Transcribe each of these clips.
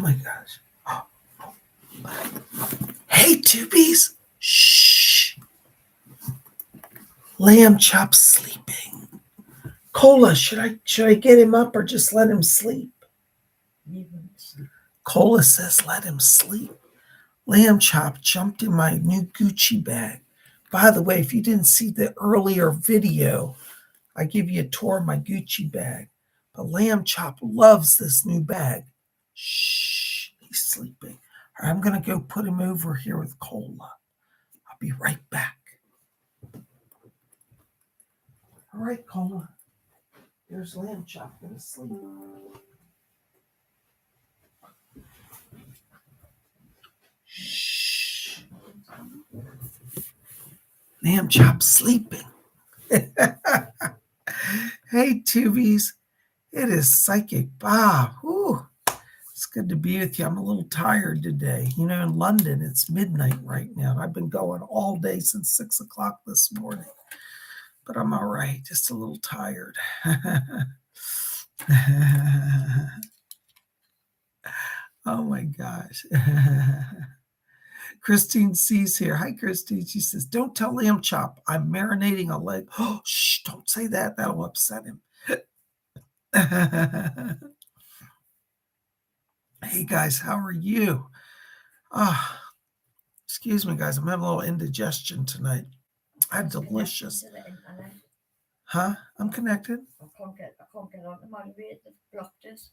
my gosh. Hey, tubies. Shh. Lamb Chop's sleeping. Cola, should I get him up or just let him sleep? Cola says let him sleep. Lamb Chop jumped in my new Gucci bag. By the way, if you didn't see the earlier video, I give you a tour of my Gucci bag. But Lamb Chop loves this new bag. Shh, he's sleeping. All right, I'm going to go put him over here with Cola. I'll be right back. All right, Cola. There's Lamb Chop going to sleep. Shh. Lamb Chop's sleeping. Hey, tubies. It is Psychic Bob. Whew. It's good to be with you. I'm a little tired today. You know, in London, it's midnight right now. I've been going all day since 6 o'clock this morning. But I'm all right. Just a little tired. Oh, my gosh. Christine C's here. Hi, Christine. She says, don't tell Lamb Chop I'm marinating a leg. Oh, shh, don't say that. That'll upset him. Hey, guys, how are you? Excuse me, guys. I'm having a little indigestion tonight. I had delicious. Huh? I'm connected. I can't get on to my rate. They've blocked us.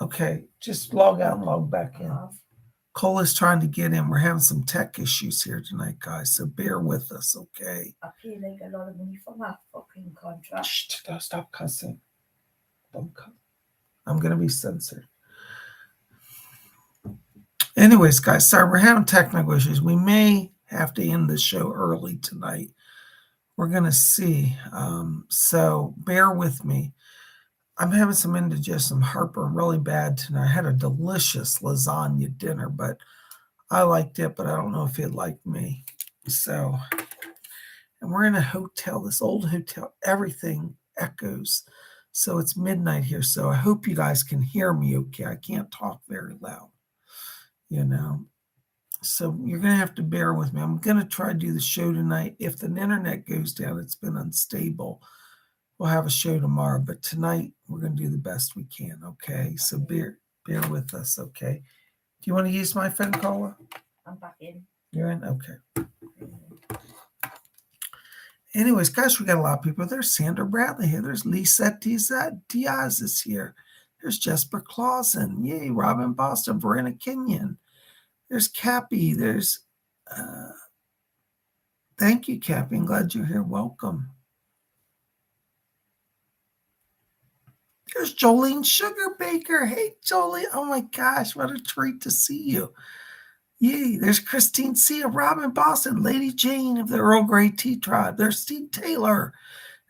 Okay, just log out and log back in. Cola's trying to get in. We're having some tech issues here tonight, guys, so bear with us, okay? I pay like a lot of money for my fucking contract. Shh, stop cussing. Don't cuss. I'm going to be censored. Anyways, guys, sorry, we're having technical issues. We may have to end the show early tonight. We're going to see. So bear with me. I'm having some indigestion, heartburn really bad tonight. I had a delicious lasagna dinner, but I liked it, but I don't know if it liked me. So, and we're in a hotel, this old hotel. Everything echoes. So it's midnight here. So I hope you guys can hear me okay. I can't talk very loud, you know. So you're going to have to bear with me. I'm going to try to do the show tonight. If the internet goes down, it's been unstable. We'll have a show tomorrow, but tonight we're going to do the best we can, okay? So bear with us, okay? Do you want to use my phone, Cola? I'm back in. You're in? Okay. Anyways, guys, we got a lot of people. There's Sandra Bradley here. There's Lisa Diaz is here. There's Jesper Clausen. Yay, Robin Boston, Verena Kenyon. There's Cappy. There's, thank you, Cappy. I'm glad you're here. Welcome. There's Jolene Sugarbaker. Hey, Jolene. Oh, my gosh. What a treat to see you. Yay. There's Christine C. of Robin Boston. Lady Jane of the Earl Grey Tea Tribe. There's Steve Taylor.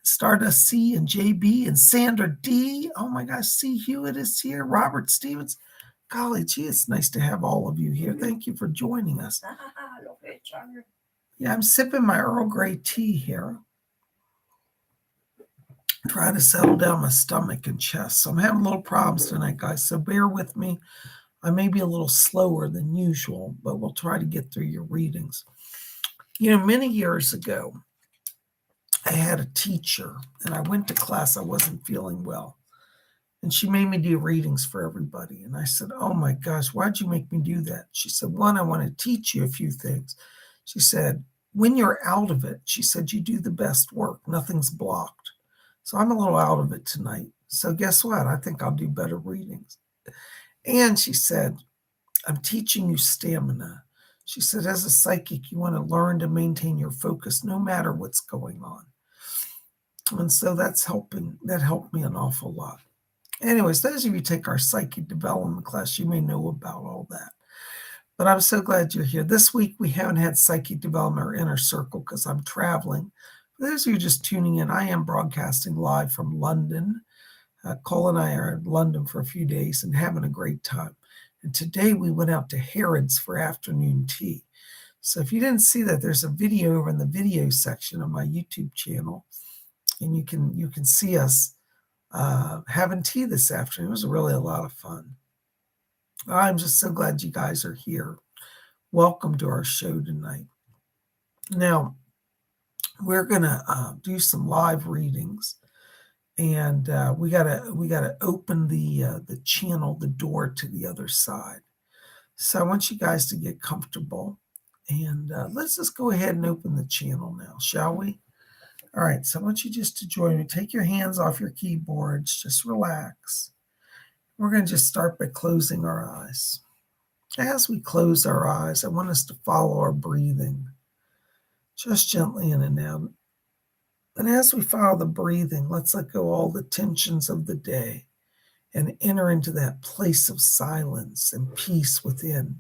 Stardust C. and JB and Sandra D. Oh, my gosh. C. Hewitt is here. Robert Stevens. Golly, gee, it's nice to have all of you here. Thank you for joining us. Yeah, I'm sipping my Earl Grey tea here. Trying to settle down my stomach and chest. So I'm having little problems tonight, guys. So bear with me. I may be a little slower than usual, but we'll try to get through your readings. You know, many years ago, I had a teacher, and I went to class. I wasn't feeling well. And she made me do readings for everybody. And I said, oh, my gosh, why'd you make me do that? She said, one, I want to teach you a few things. She said, when you're out of it, she said, you do the best work. Nothing's blocked. So I'm a little out of it tonight. So guess what? I think I'll do better readings. And she said, I'm teaching you stamina. She said, as a psychic, you want to learn to maintain your focus no matter what's going on. And so that's helping. That helped me an awful lot. Anyways, those of you who take our psychic development class, you may know about all that. But I'm so glad you're here. This week, we haven't had psychic development or inner circle because I'm traveling. For those of you just tuning in, I am broadcasting live from London. Cole and I are in London for a few days and having a great time. And today we went out to Harrods for afternoon tea. So if you didn't see that, there's a video over in the video section of my YouTube channel. And you can see us having tea this afternoon. It was really a lot of fun. I'm just so glad you guys are here. Welcome to our show tonight. Now, we're gonna do some live readings, and we gotta open the channel, the door to the other side. So I want you guys to get comfortable, and let's just go ahead and open the channel now, shall we? All right. So I want you just to join me. Take your hands off your keyboards. Just relax. We're going to just start by closing our eyes. As we close our eyes, I want us to follow our breathing, just gently in and out. And as we follow the breathing, let's let go all the tensions of the day and enter into that place of silence and peace within.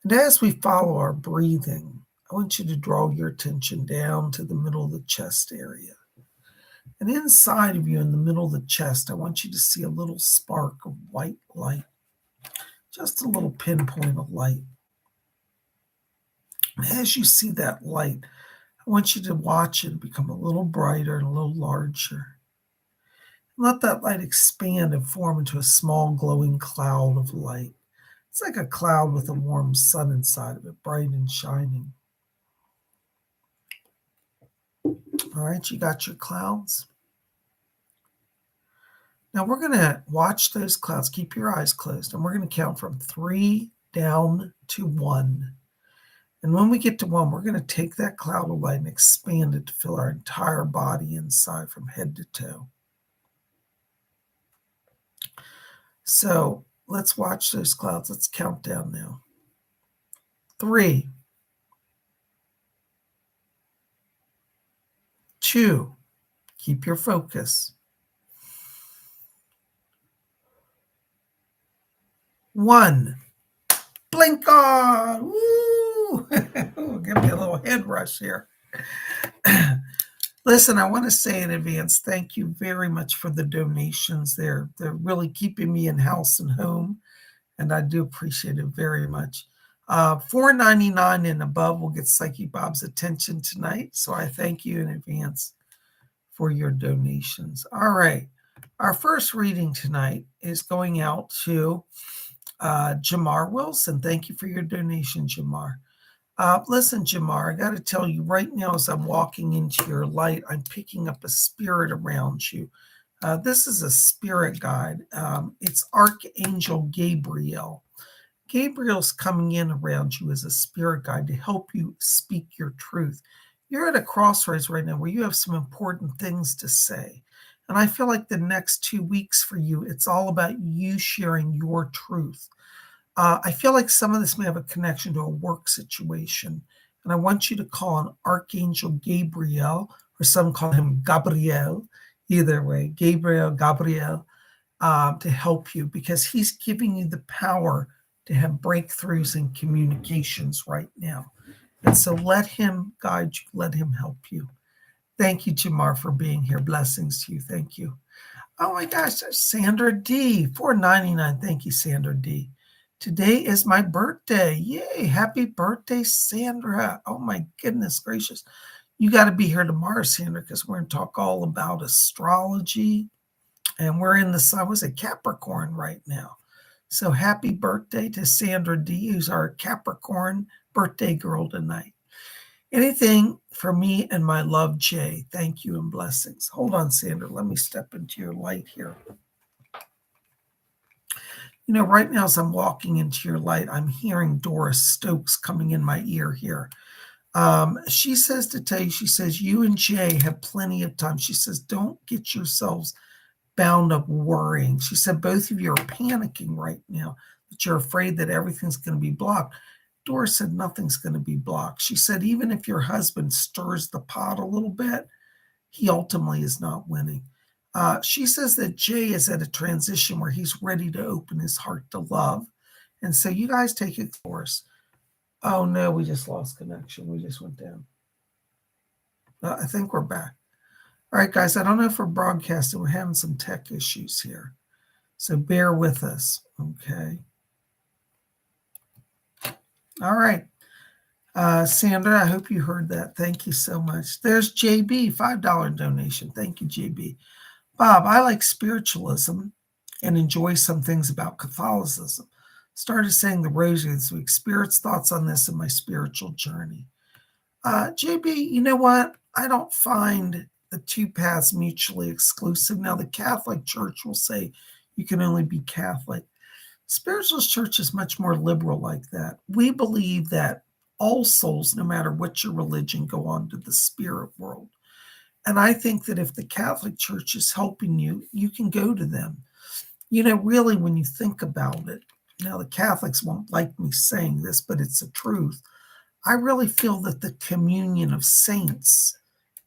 And as we follow our breathing, I want you to draw your attention down to the middle of the chest area. And inside of you, in the middle of the chest, I want you to see a little spark of white light, just a little pinpoint of light. And as you see that light, I want you to watch it become a little brighter and a little larger. Let that light expand and form into a small glowing cloud of light. It's like a cloud with a warm sun inside of it, bright and shining. All right, you got your clouds? Now we're going to watch those clouds. Keep your eyes closed, and we're going to count from 3 down to 1. And when we get to 1, we're going to take that cloud of light and expand it to fill our entire body inside from head to toe. So let's watch those clouds. Let's count down now. 3, 2, keep your focus. 1, blink on. Woo! Give me a little head rush here. Listen, I want to say in advance, thank you very much for the donations. They're really keeping me in house and home, and I do appreciate it very much. $4.99 and above will get Psychic Bob's attention tonight, so I thank you in advance for your donations. All right, our first reading tonight is going out to Jamar Wilson. Thank you for your donation, Jamar. Listen, Jamar, I got to tell you right now as I'm walking into your light, I'm picking up a spirit around you. This is a spirit guide. It's Archangel Gabriel. Gabriel's coming in around you as a spirit guide to help you speak your truth. You're at a crossroads right now where you have some important things to say. And I feel like the next 2 weeks for you, it's all about you sharing your truth. I feel like some of this may have a connection to a work situation. And I want you to call on Archangel Gabriel, or some call him Gabriel, either way, Gabriel, to help you, because he's giving you the power to have breakthroughs in communications right now. And so let him guide you, let him help you. Thank you, Jamar, for being here. Blessings to you. Thank you. Oh my gosh, there's Sandra D. $4.99. Thank you, Sandra D. Today is my birthday. Yay. Happy birthday, Sandra. Oh my goodness gracious. You got to be here tomorrow, Sandra, because we're going to talk all about astrology. And we're in the sign, was it Capricorn right now? So happy birthday to Sandra D, who's our Capricorn birthday girl tonight. Anything for me and my love, Jay. Thank you and blessings. Hold on, Sandra. Let me step into your light here. You know, right now as I'm walking into your light, I'm hearing Doris Stokes coming in my ear here. She says to tell you, she says, you and Jay have plenty of time. She says, don't get yourselves bound up worrying. She said, both of you are panicking right now, that you're afraid that everything's going to be blocked. Doris said, nothing's going to be blocked. She said, even if your husband stirs the pot a little bit, he ultimately is not winning. She says that Jay is at a transition where he's ready to open his heart to love. And so you guys take it course. Oh no, we just lost connection. We just went down. I think we're back. All right, guys, I don't know if we're broadcasting. We're having some tech issues here. So bear with us, okay? All right. Sandra, I hope you heard that. Thank you so much. There's JB, $5 donation. Thank you, JB. Bob, I like spiritualism and enjoy some things about Catholicism. Started saying the rosary this week. Spirit's thoughts on this in my spiritual journey. JB, you know what? I don't find the two paths mutually exclusive. Now, the Catholic Church will say you can only be Catholic. Spiritualist Church is much more liberal like that. We believe that all souls, no matter what your religion, go on to the spirit world. And I think that if the Catholic Church is helping you, you can go to them. You know, really, when you think about it, now the Catholics won't like me saying this, but it's the truth. I really feel that the communion of saints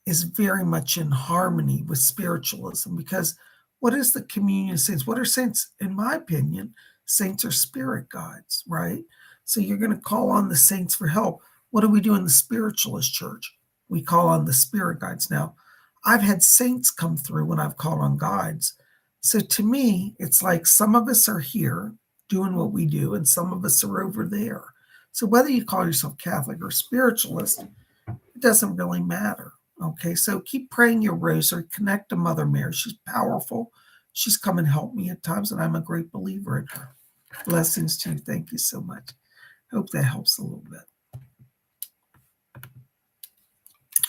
is very much in harmony with spiritualism, because what is the communion of saints? What are saints? In my opinion, saints are spirit guides, right? So you're going to call on the saints for help. What do we do in the spiritualist church? We call on the spirit guides. Now, I've had saints come through when I've called on guides. So to me, it's like some of us are here doing what we do, and some of us are over there. So whether you call yourself Catholic or spiritualist, it doesn't really matter. Okay, so keep praying your rosary, connect to Mother Mary. She's powerful. She's come and helped me at times, and I'm a great believer in her. Blessings to you. Thank you so much. Hope that helps a little bit.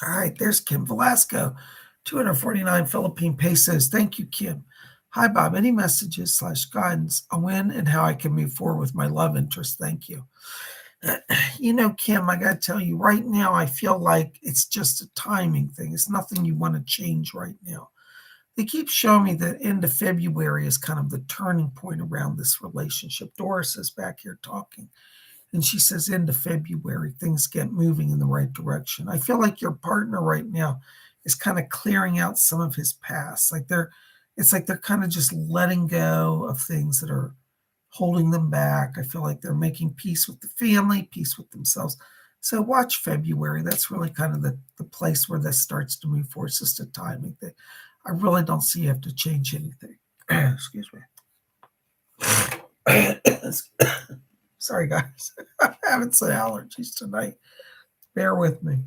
All right, there's Kim Velasco, 249 Philippine pesos. Thank you, Kim. Hi, Bob. Any messages / guidance on when and how I can move forward with my love interest? Thank you. You know, Kim, I got to tell you, right now, I feel like it's just a timing thing. It's nothing you want to change right now. They keep showing me that end of February is kind of the turning point around this relationship. Doris is back here talking, and she says end of February, things get moving in the right direction. I feel like your partner right now is kind of clearing out some of his past. It's like they're kind of just letting go of things that are holding them back. I feel like they're making peace with the family, peace with themselves. So watch February. That's really kind of the place where this starts to move forward. It's just a timing thing. I really don't see you have to change anything. Excuse me. Sorry, guys. I'm having some allergies tonight. Bear with me.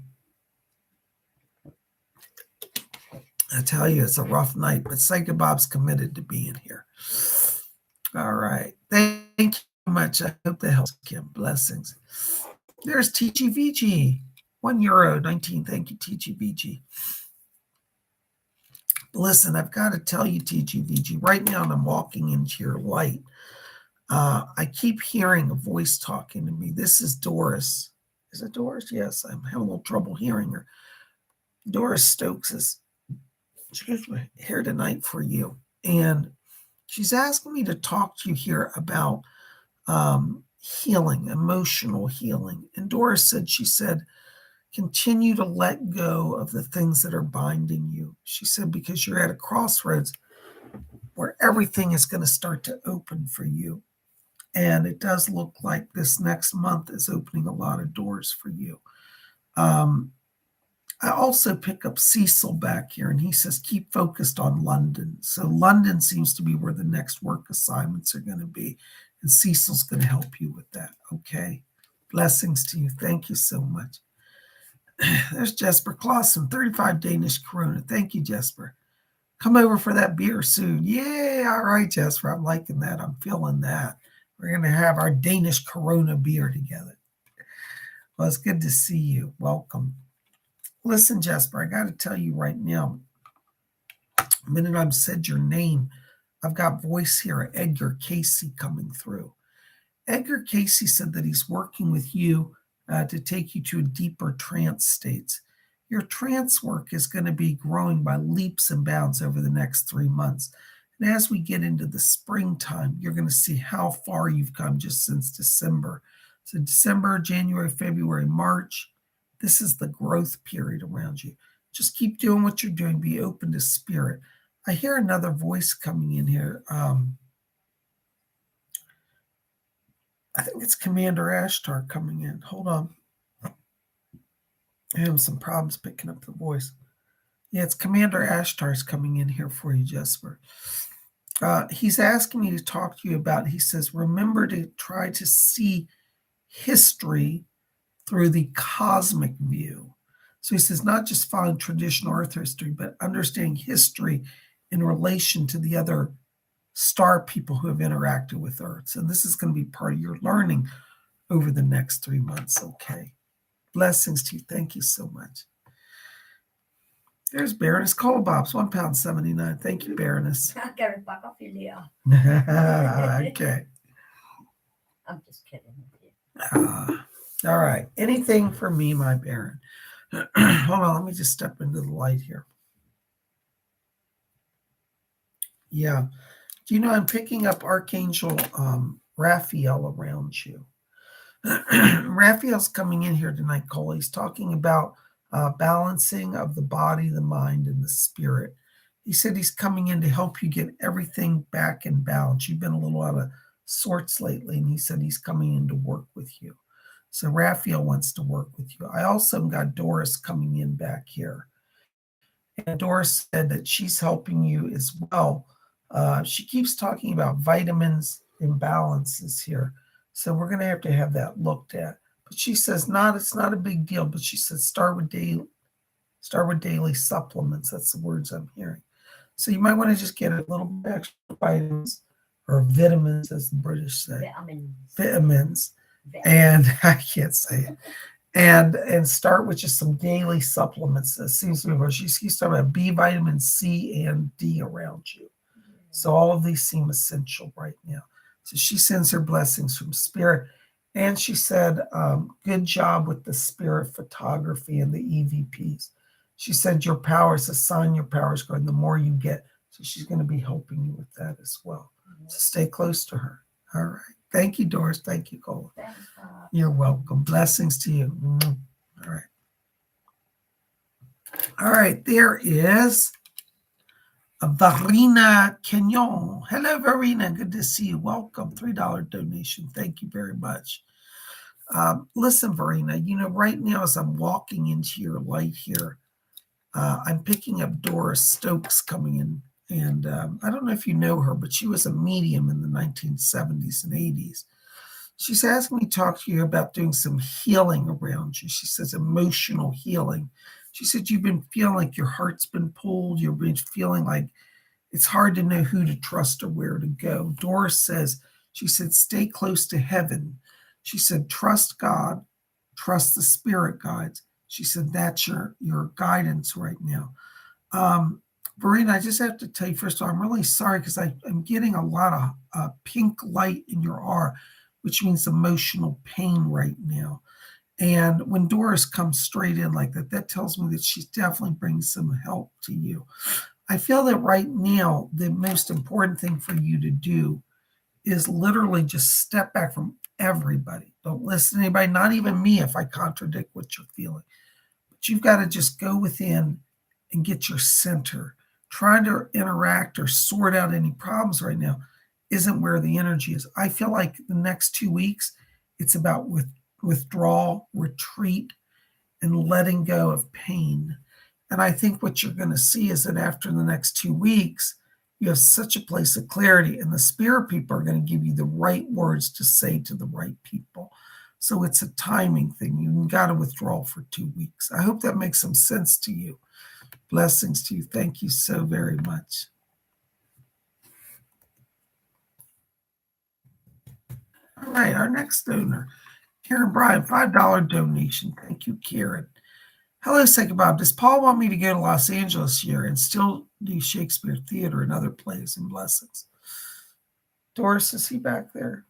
I tell you, it's a rough night, but PsychicBob's committed to being here. All right. Thank you so much. I hope that helps, Kim. Blessings. There's TGVG. €1.19. Thank you, TGVG. Listen, I've got to tell you, TGVG, right now I'm walking into your light. I keep hearing a voice talking to me. This is Doris. Is it Doris? Yes, I'm having a little trouble hearing her. Doris Stokes is here tonight for you. And she's asking me to talk to you here about healing, emotional healing. And Doris said, continue to let go of the things that are binding you. She said, because you're at a crossroads where everything is going to start to open for you. And it does look like this next month is opening a lot of doors for you. I also pick up Cecil back here, and he says, keep focused on London. So London seems to be where the next work assignments are going to be. And Cecil's going to help you with that. Okay. Blessings to you. Thank you so much. There's Jesper Clausen, 35 Danish Corona. Thank you, Jesper. Come over for that beer soon. Yeah, all right, Jesper. I'm liking that. I'm feeling that. We're going to have our Danish Corona beer together. Well, it's good to see you. Welcome. Listen, Jesper, I got to tell you right now, the minute I've said your name, I've got voice here, Edgar Casey coming through. Edgar Casey said that he's working with you to take you to a deeper trance states. Your trance work is going to be growing by leaps and bounds over the next 3 months. And as we get into the springtime, you're going to see how far you've come just since December. So December, January, February, March, this is the growth period around you. Just keep doing what you're doing. Be open to spirit. I hear another voice coming in here. I think it's Commander Ashtar coming in. Hold on. I'm having some problems picking up the voice. Yeah, it's Commander Ashtar's coming in here for you, Jesper. He's asking me to talk to you about, he says, remember to try to see history through the cosmic view. So he says, not just following traditional Earth history, but understanding history in relation to the other star people who have interacted with Earth. So this is going to be part of your learning over the next 3 months. Okay. Blessings to you. Thank you so much. There's Baroness Colobobs, £1.79. Thank you, Baroness. I'll get it back off you later. Okay. I'm just kidding with you. All right. Anything for me, my Baron? Hold on. Let me just step into the light here. Yeah. Do you know I'm picking up Archangel Raphael around you? Raphael's coming in here tonight, Cole. He's talking about balancing of the body, the mind, and the spirit. He said he's coming in to help you get everything back in balance. You've been a little out of sorts lately, and he said he's coming in to work with you. So Raphael wants to work with you. I also got Doris coming in back here. And Doris said that she's helping you as well. She keeps talking about vitamins imbalances here. So we're going to have that looked at. But she says it's not a big deal, but she says start with daily supplements. That's the words I'm hearing. So you might want to just get a little bit extra vitamins, or vitamins, as the British say. Vitamins. And I can't say it. And start with just some daily supplements. It seems to be where she's talking about B vitamin, C, and D around you. So all of these seem essential right now. So she sends her blessings from Spirit. And she said, good job with the Spirit photography and the EVPs. She said, your power is a sign, your power is growing the more you get. So she's going to be helping you with that as well. So stay close to her. All right. Thank you, Doris. Thank you, Cole. Thanks, You're welcome. Blessings to you. All right. All right. There is Varina Kenyon. Hello, Varina. Good to see you. Welcome. $3 donation. Thank you very much. Listen, Varina, right now as I'm walking into your light here, I'm picking up Doris Stokes coming in. And I don't know if you know her, but she was a medium in the 1970s and 80s. She's asking me to talk to you about doing some healing around you. She says emotional healing. She said you've been feeling like your heart's been pulled. You've been feeling like it's hard to know who to trust or where to go. Doris says, she said, stay close to heaven. She said, trust God, trust the spirit guides. She said, that's your guidance right now. Verena, I just have to tell you, first of all, I'm really sorry because I'm getting a lot of pink light in your aura, which means emotional pain right now. And when Doris comes straight in like that, that tells me that she's definitely bringing some help to you. I feel that right now, the most important thing for you to do is literally just step back from everybody. Don't listen to anybody, not even me if I contradict what you're feeling. But you've got to just go within and get your center. Trying to interact or sort out any problems right now isn't where the energy is. I feel like the next 2 weeks, it's about withdrawal, retreat, and letting go of pain. And I think what you're going to see is that after the next 2 weeks, you have such a place of clarity, and the spirit people are going to give you the right words to say to the right people. So it's a timing thing. You got to withdraw for 2 weeks. I hope that makes some sense to you. Blessings to you. Thank you so very much. All right, our next donor, Karen Bryan, $5 donation. Thank you, Karen. Hello, PsychicBob. Does Paul want me to go to Los Angeles this year and still do Shakespeare Theater and other plays? And blessings. Doris, is he back there?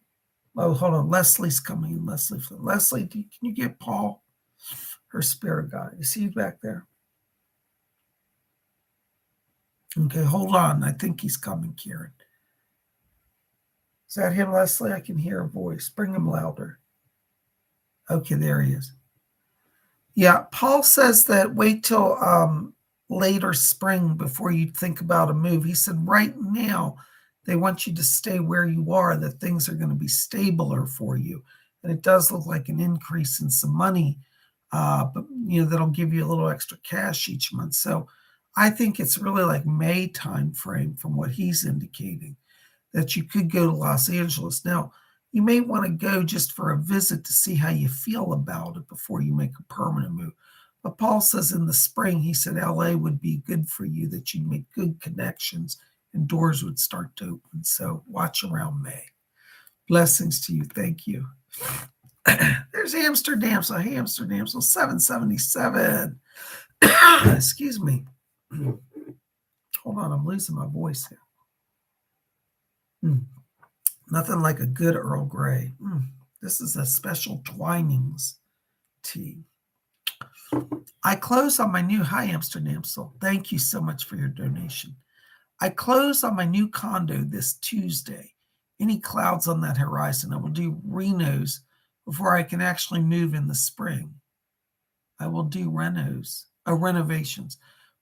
Oh, hold on. Leslie's coming in. Leslie, can you get Paul, her spirit guide? Is he back there? Okay, hold on. I think he's coming, Karen. Is that him, Leslie? I can hear a voice. Bring him louder. Okay, there he is. Yeah, Paul says that wait till later spring before you think about a move. He said right now they want you to stay where you are, that things are going to be stabler for you. And it does look like an increase in some money, but that'll give you a little extra cash each month. So I think it's really like May time frame from what he's indicating that you could go to Los Angeles. Now, you may want to go just for a visit to see how you feel about it before you make a permanent move. But Paul says in the spring, he said LA would be good for you, that you'd make good connections and doors would start to open. So watch around May. Blessings to you. Thank you. There's Amsterdam. So Amsterdam. So 777. Excuse me. Hold on. I'm losing my voice here. Nothing like a good Earl Grey. This is a special Twinings tea. I close on my new, hi Amsterdam. So thank you so much for your donation. I close on my new condo this Tuesday. Any clouds on that horizon? I will do renos before I can actually move in the spring. I will do renovations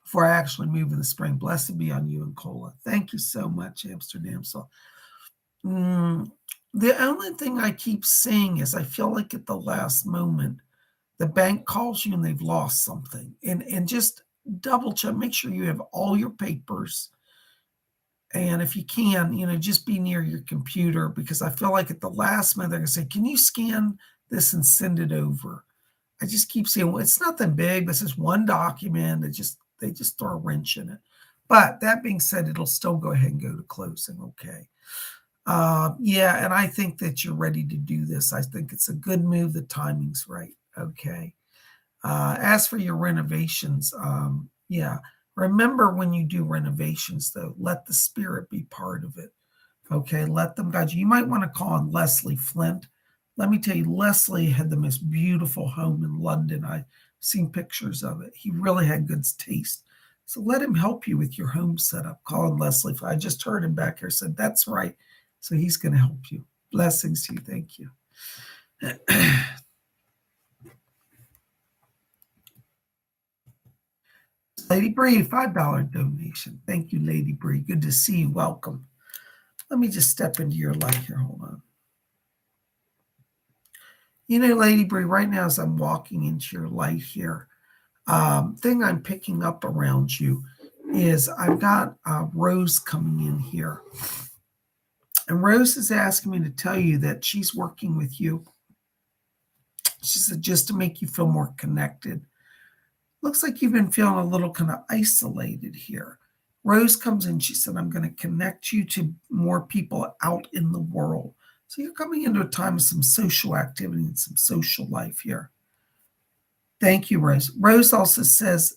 before I actually move in the spring. Blessed be on you and Cola. Thank you so much, Amsterdam. So the only thing I keep saying is I feel like at the last moment, the bank calls you and they've lost something. And just double check, make sure you have all your papers. And if you can, just be near your computer, because I feel like at the last minute, they're going to say, can you scan this and send it over? I just keep saying, well, it's nothing big. This is one document. They just throw a wrench in it. But that being said, it'll still go ahead and go to closing. Okay. Yeah. And I think that you're ready to do this. I think it's a good move. The timing's right. Okay. As for your renovations, yeah. Remember, when you do renovations, though, let the spirit be part of it. Okay, let them guide you. You might want to call on Leslie Flint. Let me tell you, Leslie had the most beautiful home in London. I've seen pictures of it. He really had good taste. So let him help you with your home setup. Call on Leslie. I just heard him back here, said, that's right. So he's going to help you. Blessings to you. Thank you. Lady Bree, $5 donation. Thank you, Lady Bree. Good to see you. Welcome. Let me just step into your light here. Hold on. Lady Bree, right now as I'm walking into your light here, thing I'm picking up around you is I've got Rose coming in here. And Rose is asking me to tell you that she's working with you. She said just to make you feel more connected. Looks like you've been feeling a little kind of isolated here. Rose comes in. She said, I'm going to connect you to more people out in the world. So you're coming into a time of some social activity and some social life here. Thank you, Rose. Rose also says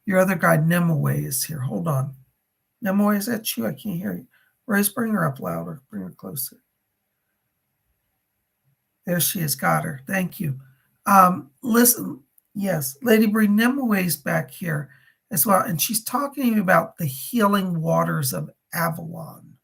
your other guy, Nemue, is here. Hold on. Nemue, is that you? I can't hear you. Rose, bring her up louder. Bring her closer. There she is. Got her. Thank you. Listen. Yes, Lady Bree, Nemue's back here as well. And she's talking to you about the healing waters of Avalon.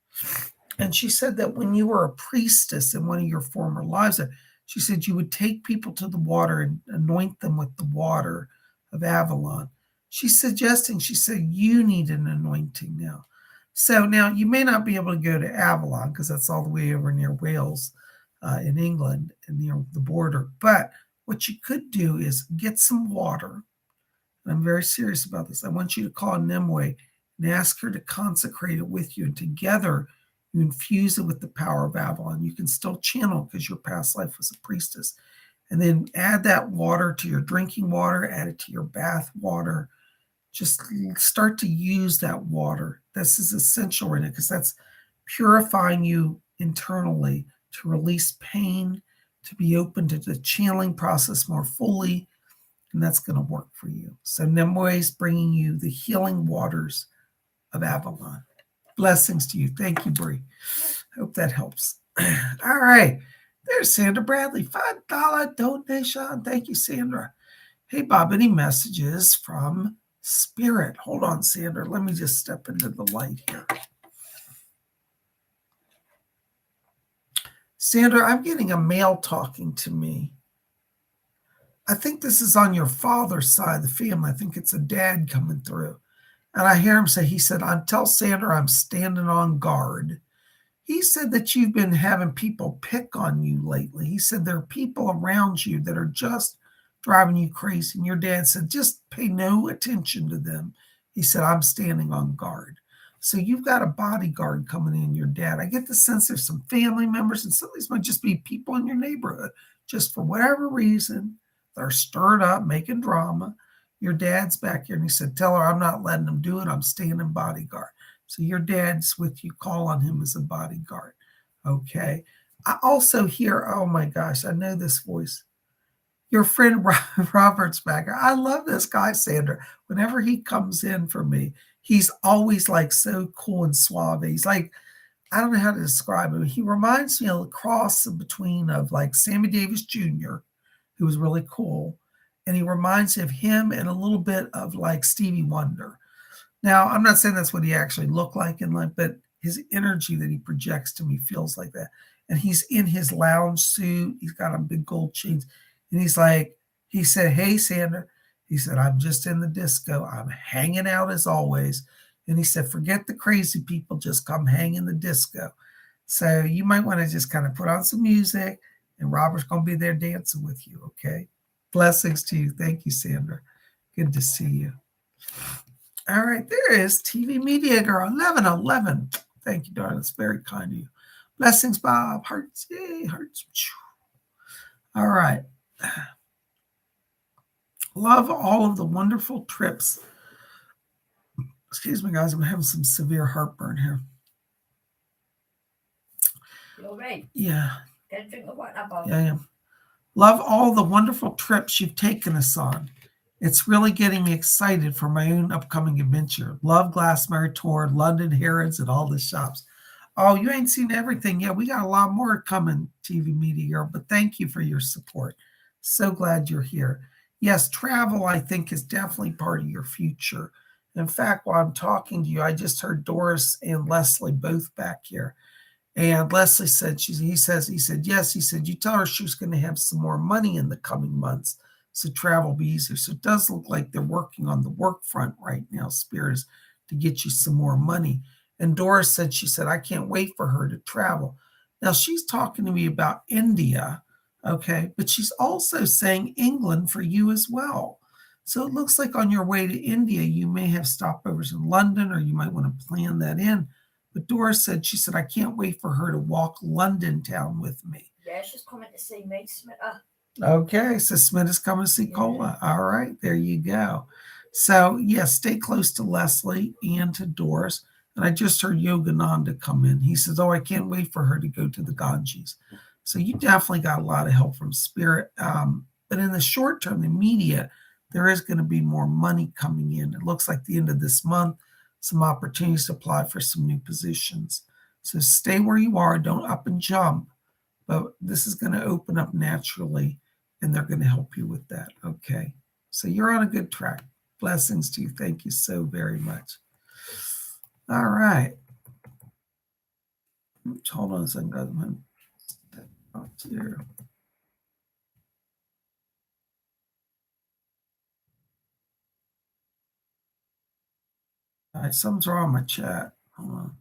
And she said that when you were a priestess in one of your former lives, she said you would take people to the water and anoint them with the water of Avalon. She's suggesting, she said, you need an anointing now. So now you may not be able to go to Avalon because that's all the way over near Wales in England and near the border. But what you could do is get some water. And I'm very serious about this. I want you to call Nemue and ask her to consecrate it with you. And together, you infuse it with the power of Avalon. You can still channel because your past life was a priestess. And then add that water to your drinking water, add it to your bath water. Just start to use that water. This is essential in it because that's purifying you internally to release pain, to be open to the channeling process more fully, and that's going to work for you. So Nemue is bringing you the healing waters of Avalon. Blessings to you. Thank you, Bree. Hope that helps. All right. There's Sandra Bradley, $5 donation. Thank you, Sandra. Hey, Bob, any messages from Spirit? Hold on, Sandra. Let me just step into the light here. Sandra, I'm getting a male talking to me. I think this is on your father's side of the family. I think it's a dad coming through. And I hear him say, he said, tell Sandra I'm standing on guard. He said that you've been having people pick on you lately. He said there are people around you that are just driving you crazy. And your dad said, just pay no attention to them. He said, I'm standing on guard. So you've got a bodyguard coming in, your dad. I get the sense there's some family members, and some of these might just be people in your neighborhood, just for whatever reason, they're stirred up, making drama. Your dad's back here, and he said, tell her I'm not letting them do it. I'm standing bodyguard. So your dad's with you. Call on him as a bodyguard. Okay. I also hear, oh my gosh, I know this voice. Your friend Robert's back. I love this guy, Sandra. Whenever he comes in for me, he's always like so cool and suave. He's like, I don't know how to describe him. He reminds me of the cross between of like Sammy Davis Jr., who was really cool. And he reminds me of him and a little bit of like Stevie Wonder. Now, I'm not saying that's what he actually looked like in life, but his energy that he projects to me feels like that. And he's in his lounge suit. He's got a big gold chains. And he's like, he said, hey, Sandra. He said, I'm just in the disco. I'm hanging out as always. And he said, forget the crazy people. Just come hang in the disco. So you might want to just kind of put on some music, and Robert's going to be there dancing with you, okay? Blessings to you. Thank you, Sandra. Good to see you. All right, there is TV Media Girl, 1111. Thank you, darling. It's very kind of you. Blessings, Bob. Hearts. Yay, hearts. All right. Love all of the wonderful trips. Excuse me, guys. I'm having some severe heartburn here. You all right? Yeah. Get a drink of water, Bob. Yeah, I am. Love all the wonderful trips you've taken us on. It's really getting me excited for my own upcoming adventure. Love Glassmary Tour, London Harrods, and all the shops. Oh, you ain't seen everything yet. We got a lot more coming, TV Media Girl, but thank you for your support. So glad you're here. Yes, travel, I think, is definitely part of your future. In fact, while I'm talking to you, I just heard Doris and Leslie both back here. And Leslie said, he said, yes, he said, you tell her she was going to have some more money in the coming months, so travel will be easier. So it does look like they're working on the work front right now, spirits, to get you some more money. And Doris said, she said, I can't wait for her to travel. Now she's talking to me about India, okay, but she's also saying England for you as well. So it looks like on your way to India, you may have stopovers in London, or you might want to plan that in. But Doris said, she said, I can't wait for her to walk London town with me. Yeah, she's coming to see me, Smitta. Okay, so Smith is coming to see Cola. All right, there you go. So, yes, stay close to Leslie and to Doris. And I just heard Yogananda come in. He says, oh, I can't wait for her to go to the Ganges. So you definitely got a lot of help from Spirit. But in the short term, the immediate, there is going to be more money coming in. It looks like the end of this month, some opportunities to apply for some new positions. So stay where you are. Don't up and jump. But this is going to open up naturally, and they're going to help you with that. Okay. So you're on a good track. Blessings to you. Thank you so very much. All right. Hold on a second, guys. I'm out here. All right, something's wrong with my chat. Hold on.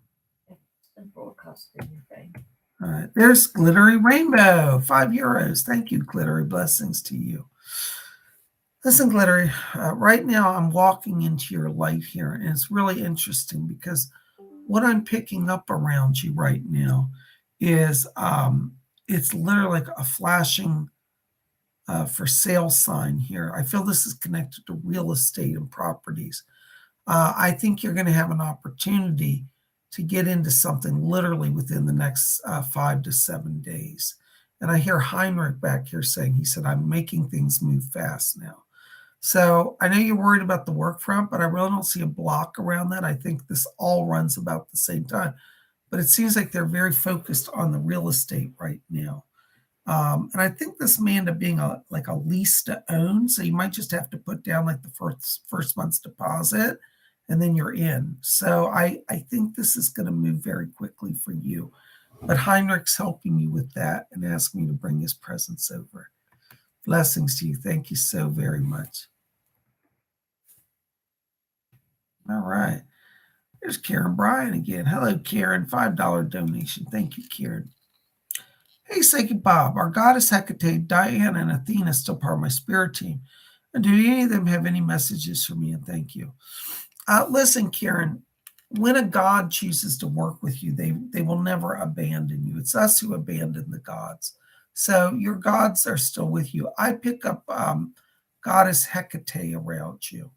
It's been broadcasting your thing. All right, there's Glittery Rainbow, €5. Thank you, Glittery. Blessings to you. Listen, Glittery, right now I'm walking into your light here, and it's really interesting because what I'm picking up around you right now is it's literally like a flashing for sale sign here. I feel this is connected to real estate and properties. I think you're going to have an opportunity to get into something literally within the next 5 to 7 days. And I hear Heinrich back here saying, he said, I'm making things move fast now. So I know you're worried about the work front, but I really don't see a block around that. I think this all runs about the same time. But it seems like they're very focused on the real estate right now. And I think this may end up being like a lease to own. So you might just have to put down like the first month's deposit, and then you're in. So I think this is going to move very quickly for you. But Heinrich's helping you with that and asking me to bring his presence over. Blessings to you. Thank you so very much. All right. There's Karen Bryan again. Hello, Karen. $5 donation. Thank you, Karen. Hey, Psychic Bob. Our goddess Hecate, Diana, and Athena still part of my spirit team. And do any of them have any messages for me? And thank you. Listen, Karen, when a god chooses to work with you, they will never abandon you. It's us who abandon the gods. So your gods are still with you. I pick up goddess Hecate around you.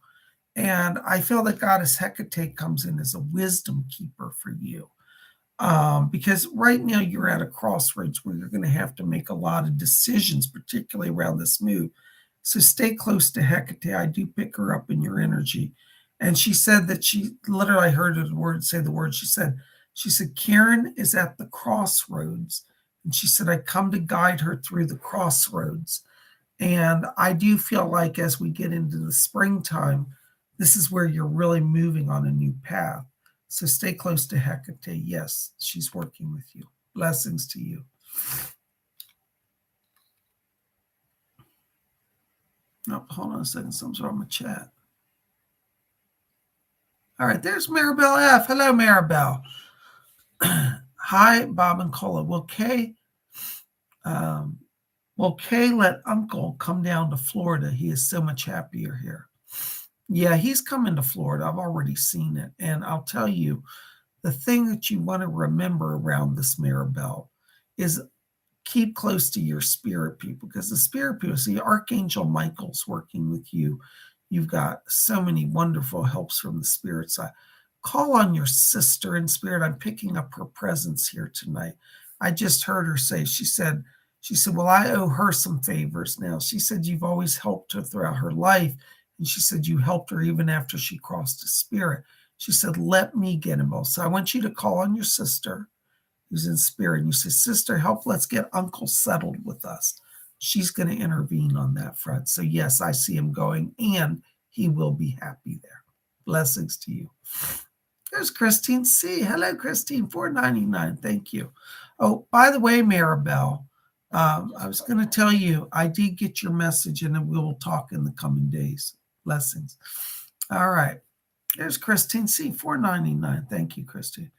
And I feel that Goddess Hecate comes in as a wisdom keeper for you. Because right now you're at a crossroads where you're going to have to make a lot of decisions, particularly around this move. So stay close to Hecate. I do pick her up in your energy. And she said that she literally, I heard the word, say the word. She said, Karen is at the crossroads. And she said, I come to guide her through the crossroads. And I do feel like as we get into the springtime, this is where you're really moving on a new path. So stay close to Hecate. Yes, she's working with you. Blessings to you. Oh, hold on a second. Something's wrong with chat. All right, there's Maribel F. Hello, Maribel. Hi, Bob and Cola. Will Kay let Uncle come down to Florida? He is so much happier here. Yeah, he's coming to Florida. I've already seen it. And I'll tell you, the thing that you want to remember around this Maribel is keep close to your spirit people, because the spirit people, see, Archangel Michael's working with you. You've got so many wonderful helps from the spirit side. Call on your sister in spirit. I'm picking up her presence here tonight. I just heard her say, she said, well, I owe her some favors now. She said, you've always helped her throughout her life. And she said, you helped her even after she crossed the spirit. She said, let me get involved. So I want you to call on your sister who's in spirit. And you say, sister, help, let's get Uncle settled with us. She's going to intervene on that front. So yes, I see him going, and he will be happy there. Blessings to you. There's Christine C. Hello, Christine, $4.99. Thank you. Oh, by the way, Maribel, I was going to tell you, I did get your message, and we will talk in the coming days. Blessings. All right. There's Christine C. $4.99. Thank you, Christine.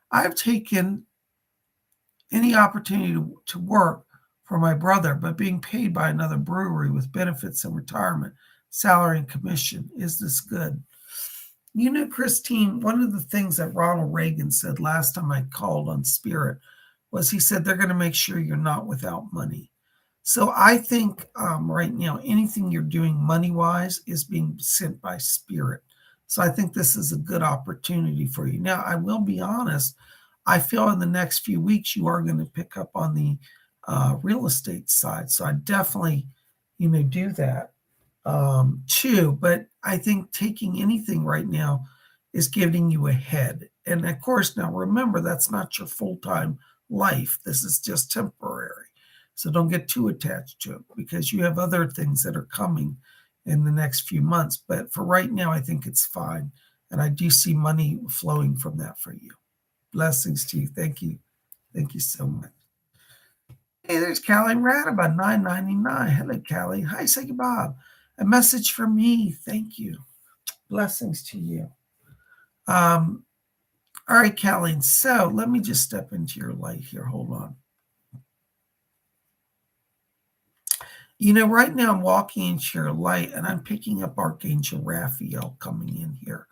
I've taken any opportunity to work for my brother, but being paid by another brewery with benefits and retirement, salary and commission. Is this good? You know, Christine, one of the things that Ronald Reagan said last time I called on Spirit was he said they're going to make sure you're not without money. So I think right now, anything you're doing money-wise is being sent by Spirit. So I think this is a good opportunity for you. Now, I will be honest, I feel in the next few weeks you are going to pick up on the real estate side. So I definitely, do that too. But I think taking anything right now is giving you a head. And of course, now remember, that's not your full-time life. This is just temporary. So don't get too attached to it, because you have other things that are coming in the next few months. But for right now, I think it's fine. And I do see money flowing from that for you. Blessings to you. Thank you. Thank you so much. Hey, there's Callie Radaba, $9.99. Hello, Callie. Hi, Psychic Bob. A message from me. Thank you. Blessings to you. All right, Callie. So let me just step into your light here. Hold on. Right now I'm walking into your light, and I'm picking up Archangel Raphael coming in here.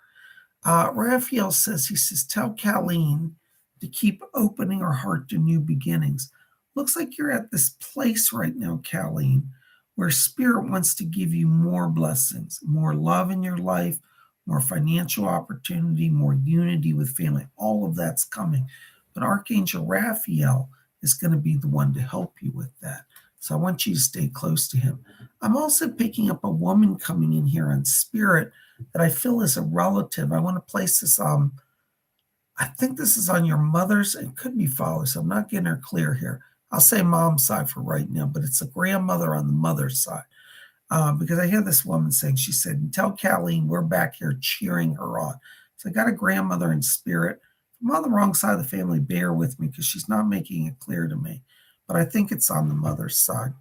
Raphael says, tell Colleen to keep opening her heart to new beginnings. Looks like you're at this place right now, Colleen, where Spirit wants to give you more blessings, more love in your life, more financial opportunity, more unity with family. All of that's coming. But Archangel Raphael is going to be the one to help you with that. So I want you to stay close to him. I'm also picking up a woman coming in here on Spirit that I feel is a relative. I want to place this on, I think this is on your mother's, it could be father, so I'm not getting her clear here. I'll say mom's side for right now, but it's a grandmother on the mother's side. Because I hear this woman saying, she said, tell Colleen we're back here cheering her on. So I got a grandmother in Spirit. If I'm on the wrong side of the family, bear with me, because she's not making it clear to me. But I think it's on the mother's side.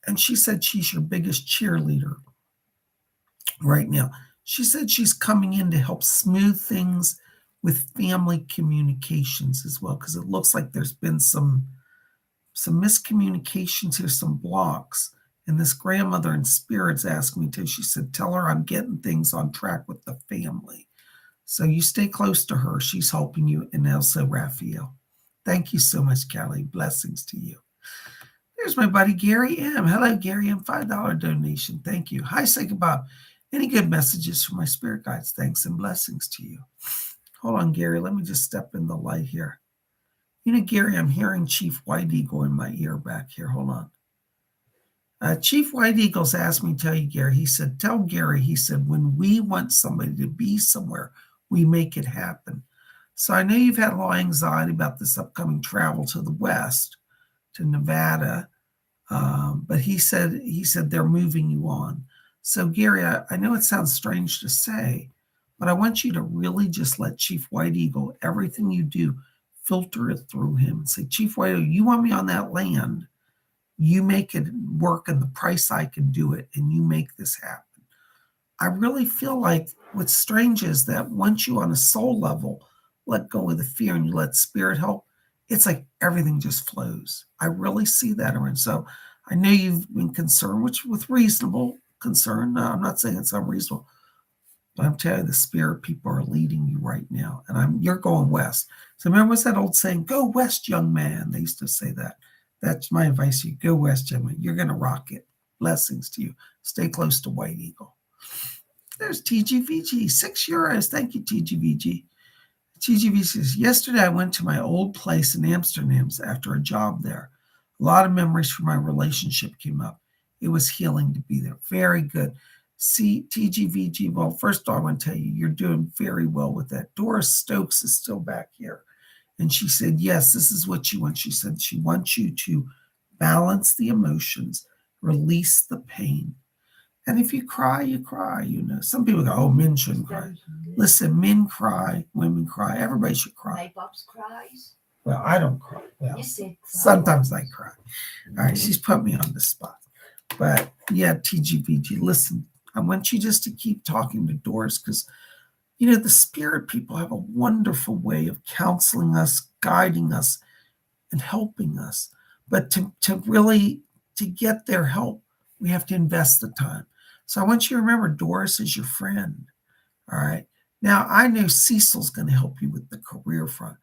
And she said she's your biggest cheerleader right now. She said she's coming in to help smooth things with family communications as well, because it looks like there's been some miscommunications here, some blocks. And this grandmother in Spirit's asked me to. She said, tell her I'm getting things on track with the family. So you stay close to her. She's helping you, and also Raphael. Thank you so much, Callie. Blessings to you. There's my buddy Gary M. Hello, Gary M. $5 donation. Thank you. Hi, Psychic Bob. Any good messages from my spirit guides? Thanks and blessings to you. Hold on, Gary. Let me just step in the light here. Gary, I'm hearing Chief White Eagle in my ear back here. Hold on. Chief White Eagles asked me to tell you, Gary. He said, tell Gary, he said, when we want somebody to be somewhere, we make it happen. So I know you've had a lot of anxiety about this upcoming travel to the West, to Nevada. But he said they're moving you on. So Gary, I know it sounds strange to say, but I want you to really just let Chief White Eagle, everything you do, filter it through him and say, Chief White Eagle, you want me on that land, you make it work and the price I can do it, and you make this happen. I really feel like what's strange is that once you on a soul level let go of the fear and you let spirit help, it's like everything just flows. I really see that, Aaron. So I know you've been concerned, which with reasonable concern. No, I'm not saying it's unreasonable, but I'm telling you, the spirit people are leading you right now, and you're going west. So remember, what's that old saying? Go west, young man. They used to say that. That's my advice to you. Go west, young man. You're going to rock it. Blessings to you. Stay close to White Eagle. There's TGVG, €6. Thank you, TGVG. TGV says, yesterday I went to my old place in Amsterdam after a job there. A lot of memories from my relationship came up. It was healing to be there. Very good. See, TGVG, well, first of all, I want to tell you, you're doing very well with that. Doris Stokes is still back here. And she said, yes, this is what she wants. She said she wants you to balance the emotions, release the pain. And if you cry, you cry. Some people go, oh, men shouldn't cry. Listen, men cry, women cry. Everybody should cry. My Bob's cries. Well, I don't cry. Well, You did cry. sometimes I cry. All right, she's put me on the spot. But yeah, TGVG, listen, I want you just to keep talking to Doris because, the spirit people have a wonderful way of counseling us, guiding us, and helping us. But to really get their help, we have to invest the time. So I want you to remember Doris is your friend. All right. Now, I know Cecil's going to help you with the career front,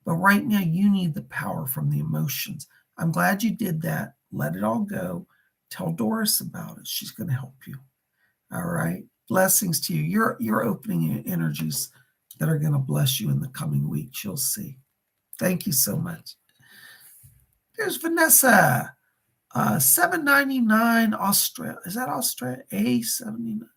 but right now you need the power from the emotions. I'm glad you did that. Let it all go. Tell Doris about it. She's going to help you. All right. Blessings to you. You're opening energies that are going to bless you in the coming weeks. You'll see. Thank you so much. There's Vanessa. $7.99 Australia. Is that Australia? A79.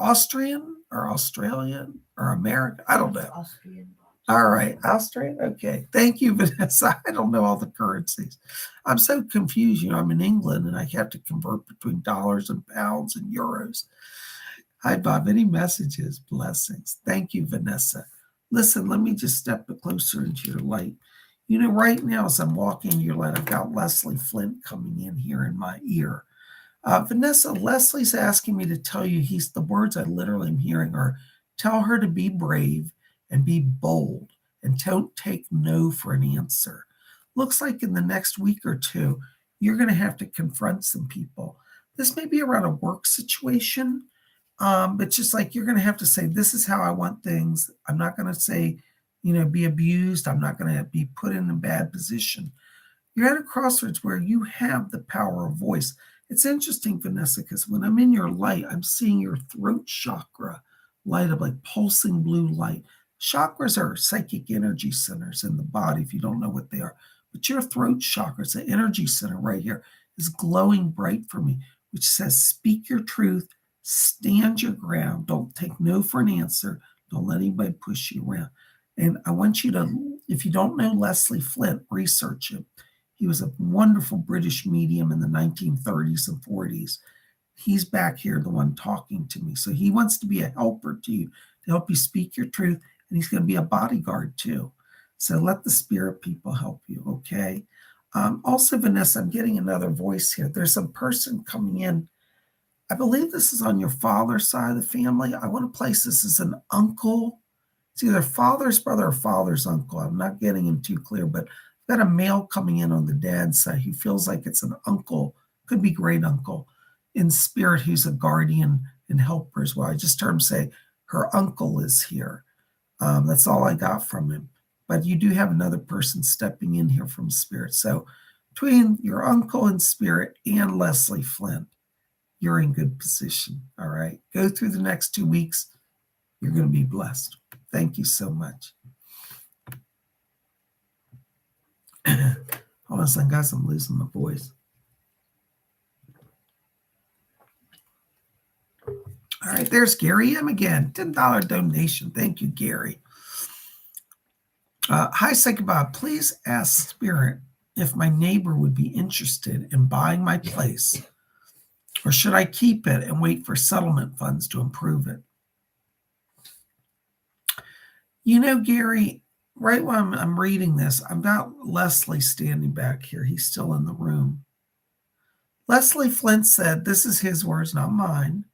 Austrian or Australian or American? I don't know. Austrian. All right. Austrian? Okay. Thank you, Vanessa. I don't know all the currencies. I'm so confused. I'm in England and I have to convert between dollars and pounds and euros. Hi, Bob. Any messages? Blessings. Thank you, Vanessa. Listen, let me just step closer into your light. Right now, as I'm walking in your light, I've got Leslie Flint coming in here in my ear. Vanessa, Leslie's asking me to tell you, the words I literally am hearing are, tell her to be brave and be bold and don't take no for an answer. Looks like in the next week or two, you're going to have to confront some people. This may be around a work situation, but just like you're going to have to say, this is how I want things. I'm not going to say, be abused. I'm not going to be put in a bad position. You're at a crossroads where you have the power of voice. It's interesting, Vanessa, because when I'm in your light, I'm seeing your throat chakra light up like pulsing blue light. Chakras are psychic energy centers in the body, if you don't know what they are. But your throat chakra, it's an energy center right here, is glowing bright for me, which says, speak your truth, stand your ground, don't take no for an answer, don't let anybody push you around. And I want you to, if you don't know Leslie Flint, research him. He was a wonderful British medium in the 1930s and 40s. He's back here, the one talking to me. So he wants to be a helper to you, to help you speak your truth. And he's going to be a bodyguard too. So let the spirit people help you, okay? Also, Vanessa, I'm getting another voice here. There's some person coming in. I believe this is on your father's side of the family. I want to place this as an uncle. It's either father's brother or father's uncle. I'm not getting him too clear, but I've got a male coming in on the dad's side. He feels like it's an uncle, could be great uncle, in spirit who's a guardian and helper as well. I just heard him say, her uncle is here. That's all I got from him. But you do have another person stepping in here from spirit. So between your uncle in spirit and Leslie Flint, you're in good position. All right. Go through the next 2 weeks. You're going to be blessed. Thank you so much. Hold on a second, guys. I'm losing my voice. All right, there's Gary M again. $10 donation. Thank you, Gary. Hi, PsychicBob. Please ask Spirit if my neighbor would be interested in buying my place, or should I keep it and wait for settlement funds to improve it? You know, Gary, right when I'm reading this, I've got Leslie standing back here. He's still in the room. Leslie Flint said, this is his words, not mine.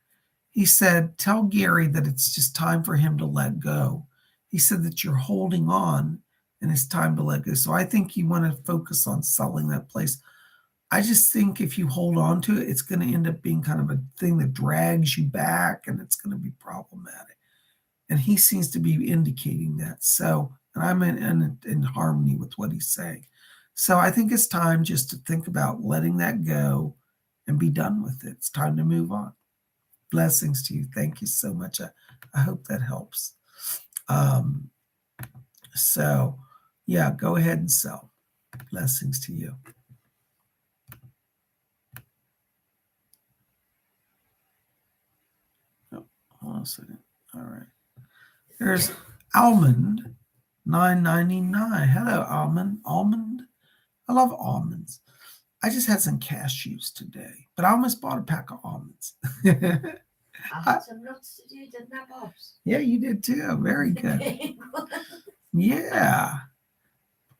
He said, tell Gary that it's just time for him to let go. He said that you're holding on and it's time to let go. So I think you want to focus on selling that place. I just think if you hold on to it, it's going to end up being kind of a thing that drags you back and it's going to be problematic. And he seems to be indicating that. So, and I'm in harmony with what he's saying. So I think it's time just to think about letting that go and be done with it. It's time to move on. Blessings to you. Thank you so much. I hope that helps. So, yeah, go ahead and sell. Blessings to you. Oh, hold on a second. All right. There's Almond, $9.99. Hello, Almond. Almond. I love almonds. I just had some cashews today, but I almost bought a pack of almonds. I had some nuts to do, didn't I, Bobs? Yeah, you did too. Very good. Yeah.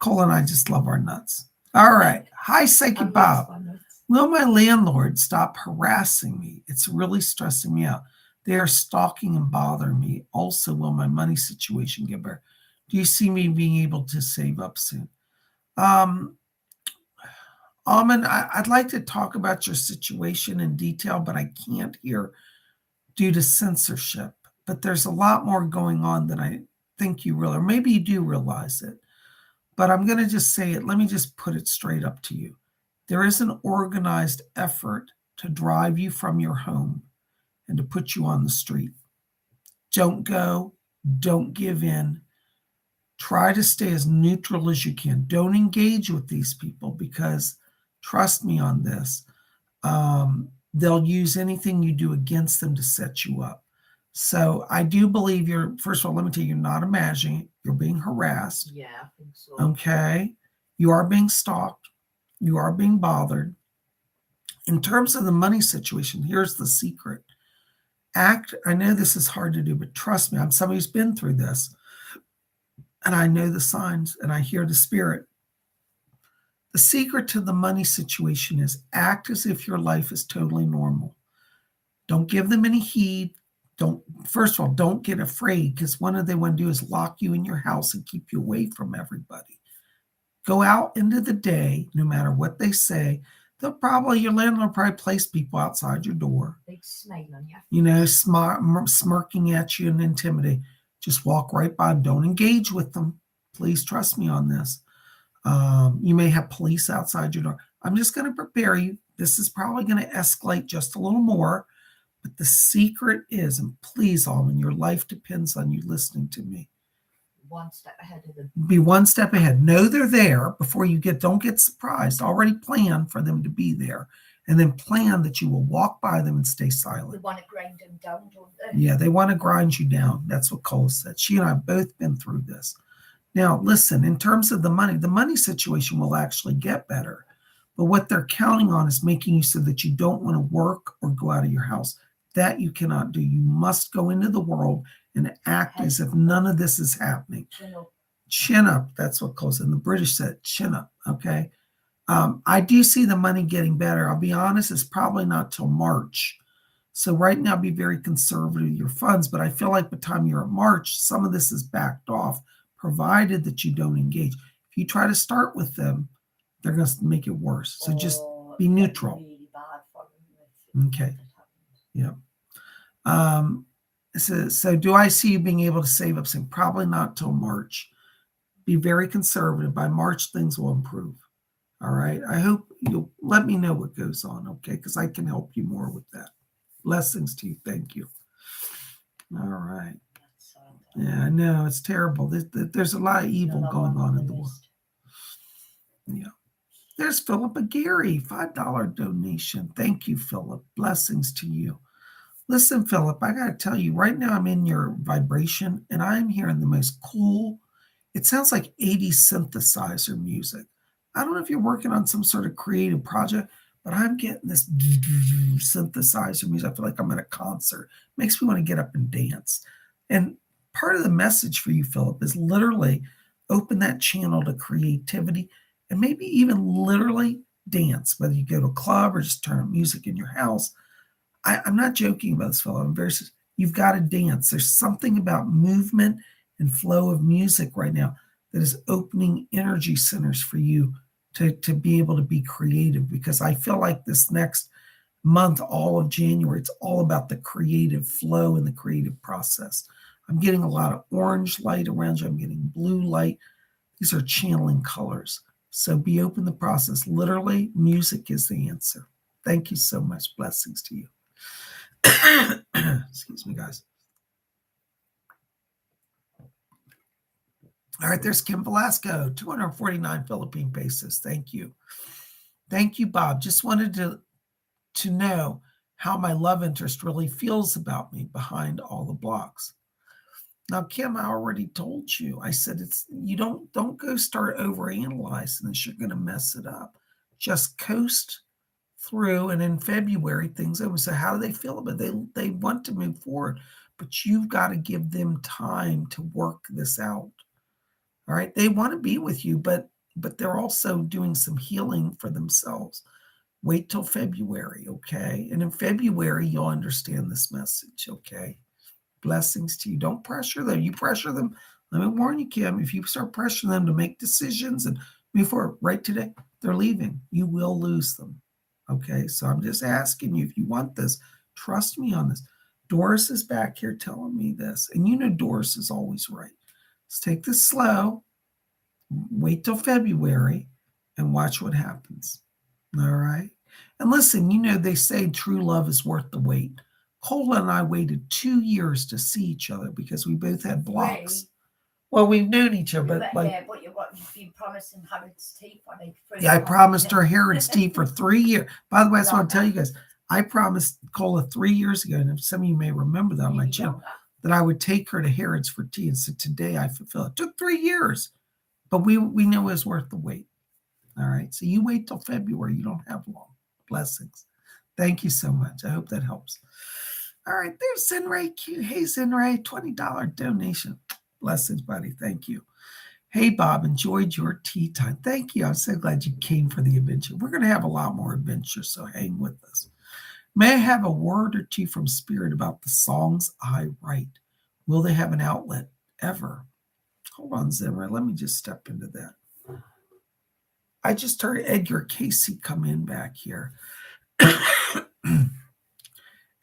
Cole and I just love our nuts. All right. Hi, PsychicBob. Will my landlord stop harassing me? It's really stressing me out. They are stalking and bothering me. Also, will my money situation get better? Do you see me being able to save up soon? Almond, I'd like to talk about your situation in detail, but I can't here due to censorship. But there's a lot more going on than I think you realize, or maybe you do realize it. But I'm going to just say it. Let me just put it straight up to you. There is an organized effort to drive you from your home and to put you on the street. Don't go. Don't give in. Try to stay as neutral as you can. Don't engage with these people because, trust me on this, they'll use anything you do against them to set you up. So I do believe first of all, let me tell you, you're not imagining it. You're being harassed. Yeah, I think so. Okay. You are being stalked. You are being bothered. In terms of the money situation, here's the secret. I know this is hard to do, but trust me, I'm somebody who's been through this. And I know the signs and I hear the spirit. The secret to the money situation is act as if your life is totally normal. Don't give them any heed. First of all, don't get afraid because one of they want to do is lock you in your house and keep you away from everybody. Go out into the day, no matter what they say. Your landlord will probably place people outside your door. Big smile on you. You know, smirking at you and intimidating. Just walk right by them. Don't engage with them. Please trust me on this. You may have police outside your door. I'm just going to prepare you. This is probably going to escalate just a little more. But the secret is, and please, Almond, your life depends on you listening to me. One step ahead of them. Be one step ahead. Know they're there before don't get surprised. Already plan for them to be there. And then plan that you will walk by them and stay silent. They want to grind them down, don't they? Yeah, they want to grind you down. That's what Cole said. She and I have both been through this. Now, listen, in terms of the money situation will actually get better. But what they're counting on is making you so that you don't want to work or go out of your house. That you cannot do. You must go into the world and act as if none of this is happening. Chin up. Chin up. That's what Cole said. And the British said chin up. Okay. I do see the money getting better. I'll be honest, it's probably not till March. So right now, be very conservative with your funds. But I feel like by the time you're at March, some of this is backed off, provided that you don't engage. If you try to start with them, they're going to make it worse. So just be neutral. Really bad for them. Okay. Yeah. So do I see you being able to save up soon? Probably not till March. Be very conservative. By March, things will improve. All right. I hope you'll let me know what goes on, okay? Because I can help you more with that. Blessings to you. Thank you. All right. That's sad. Yeah, I know. It's terrible. There's a lot of evil Another going one on the in the world. list. Yeah. There's Philippa Gary, $5 donation. Thank you, Philip. Blessings to you. Listen, Philip, I got to tell you, right now I'm in your vibration and I'm hearing the most cool, it sounds like 80s synthesizer music. I don't know if you're working on some sort of creative project, but I'm getting this synthesizer music. I feel like I'm at a concert. Makes me want to get up and dance. And part of the message for you, Philip, is literally open that channel to creativity and maybe even literally dance, whether you go to a club or just turn on music in your house. I'm not joking about this, fellow. I'm very serious. You've got to dance. There's something about movement and flow of music right now that is opening energy centers for you to be able to be creative, because I feel like this next month, all of January, it's all about the creative flow and the creative process. I'm getting a lot of orange light around you. I'm getting blue light. These are channeling colors. So be open to the process. Literally, music is the answer. Thank you so much. Blessings to you. Excuse me, guys. All right, there's Kim Velasco, 249 Philippine pesos. Thank you. Thank you, Bob. Just wanted to know how my love interest really feels about me behind all the blocks. Now, Kim, I already told you. I said you don't go start overanalyzing this. You're going to mess it up. Just coast through, and in February things over. So how do they feel about it? They want to move forward, but you've got to give them time to work this out. All right, they want to be with you, but they're also doing some healing for themselves. Wait till February, okay? And in February you'll understand this message, okay? Blessings to you. Don't pressure them. You pressure them, let me warn you, Kim, if you start pressuring them to make decisions and move forward right today, they're leaving. You will lose them. Okay, so I'm just asking you, if you want this, trust me on this. Doris is back here telling me this, and you know Doris is always right. Let's take this slow, wait till February, and watch what happens. All right? And listen, you know they say true love is worth the wait. Cola and I waited 2 years to see each other because we both had blocks. Really? Well, we've known each other, but like, yeah, but you've been promising Harrod's tea for like 3 yeah, I promised her Harrod's tea for 3 years. By the way, I just want to tell you guys, I promised Cola 3 years ago, and some of you may remember that on my channel, that I would take her to Harrod's for tea. And so today I fulfill it. It took 3 years, but we knew it was worth the wait. All right, so you wait till February. You don't have long. Blessings. Thank you so much. I hope that helps. All right, there's Zenray Q. Hey, Zenray, $20 donation. Blessings, buddy. Thank you. Hey, Bob, enjoyed your tea time. Thank you. I'm so glad you came for the adventure. We're going to have a lot more adventures, so hang with us. May I have a word or two from Spirit about the songs I write? Will they have an outlet ever? Hold on, Zenray. Let me just step into that. I just heard Edgar Casey come in back here.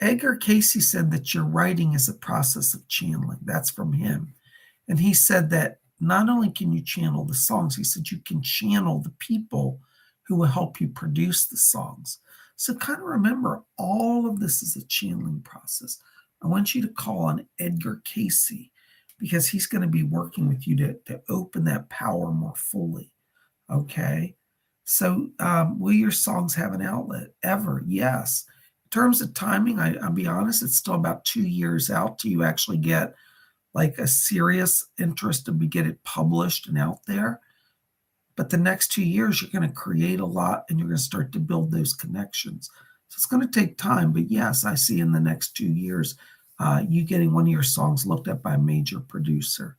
Edgar Casey said that your writing is a process of channeling. That's from him. And he said that not only can you channel the songs, he said you can channel the people who will help you produce the songs. So kind of remember, all of this is a channeling process. I want you to call on Edgar Casey because he's going to be working with you to open that power more fully. Okay? So will your songs have an outlet ever? Yes. In terms of timing, I'll be honest, it's still about 2 years out till you actually get like a serious interest to get it published and out there. But the next 2 years, you're going to create a lot and you're going to start to build those connections. So it's going to take time. But yes, I see in the next 2 years, you getting one of your songs looked at by a major producer.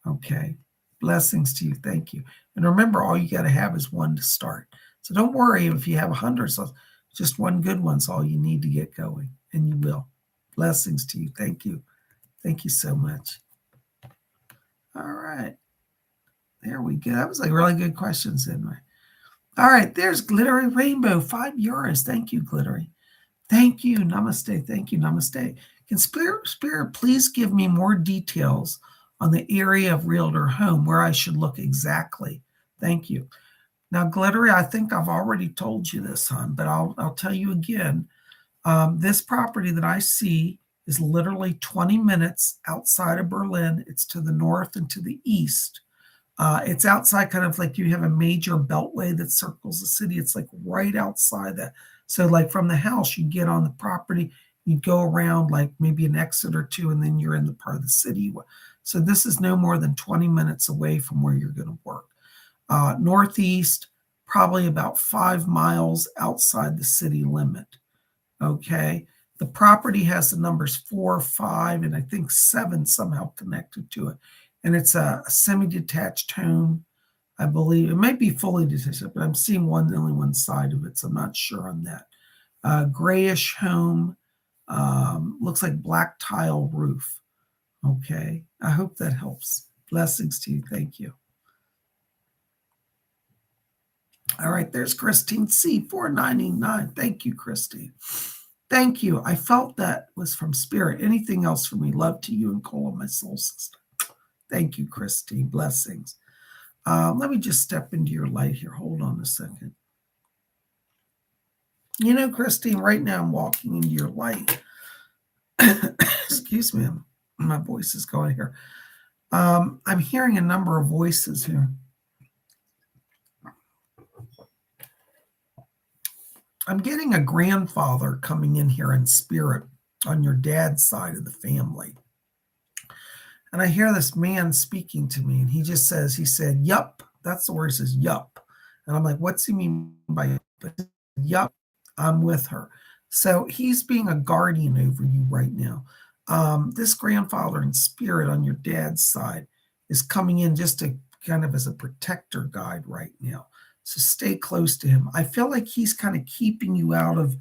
Okay. Blessings to you. Thank you. And remember, all you got to have is one to start. So don't worry if you have 100 songs. Just one good one's all you need to get going. And you will. Blessings to you. Thank you. Thank you so much. All right. There we go. That was like really good questions, didn't we? All right. There's Glittery Rainbow, €5. Thank you, Glittery. Thank you. Namaste. Thank you. Namaste. Can Spirit please give me more details on the area of Realtor Home where I should look exactly? Thank you. Now, Glittery, I think I've already told you this, hon, but I'll tell you again. This property that I see is literally 20 minutes outside of Berlin. It's to the north and to the east. It's outside, kind of like you have a major beltway that circles the city. It's like right outside that. So like from the house, you get on the property, you go around like maybe an exit or two, and then you're in the part of the city. So this is no more than 20 minutes away from where you're going to work. Northeast, probably about 5 miles outside the city limit. Okay. The property has the numbers 4, 5, and I think 7 somehow connected to it. And it's a semi-detached home. I believe it might be fully detached, but I'm seeing only one side of it, so I'm not sure on that. Grayish home, looks like black tile roof. Okay, I hope that helps. Blessings to you. Thank you. All right, there's Christine C, 499. Thank you, Christine. Thank you. I felt that was from spirit. Anything else for me? Love to you and Cole and my soul sister. Thank you, Christine. Blessings. Let me just step into your light here. Hold on a second. You know, Christine, right now I'm walking into your light. Excuse me. My voice is going here. I'm hearing a number of voices here. I'm getting a grandfather coming in here in spirit on your dad's side of the family. And I hear this man speaking to me, and he just says, he said, yup. That's the word. He says, yup. And I'm like, what's he mean by yup? I'm with her. So he's being a guardian over you right now. This grandfather in spirit on your dad's side is coming in just to kind of as a protector guide right now. So stay close to him. I feel like he's kind of keeping you out of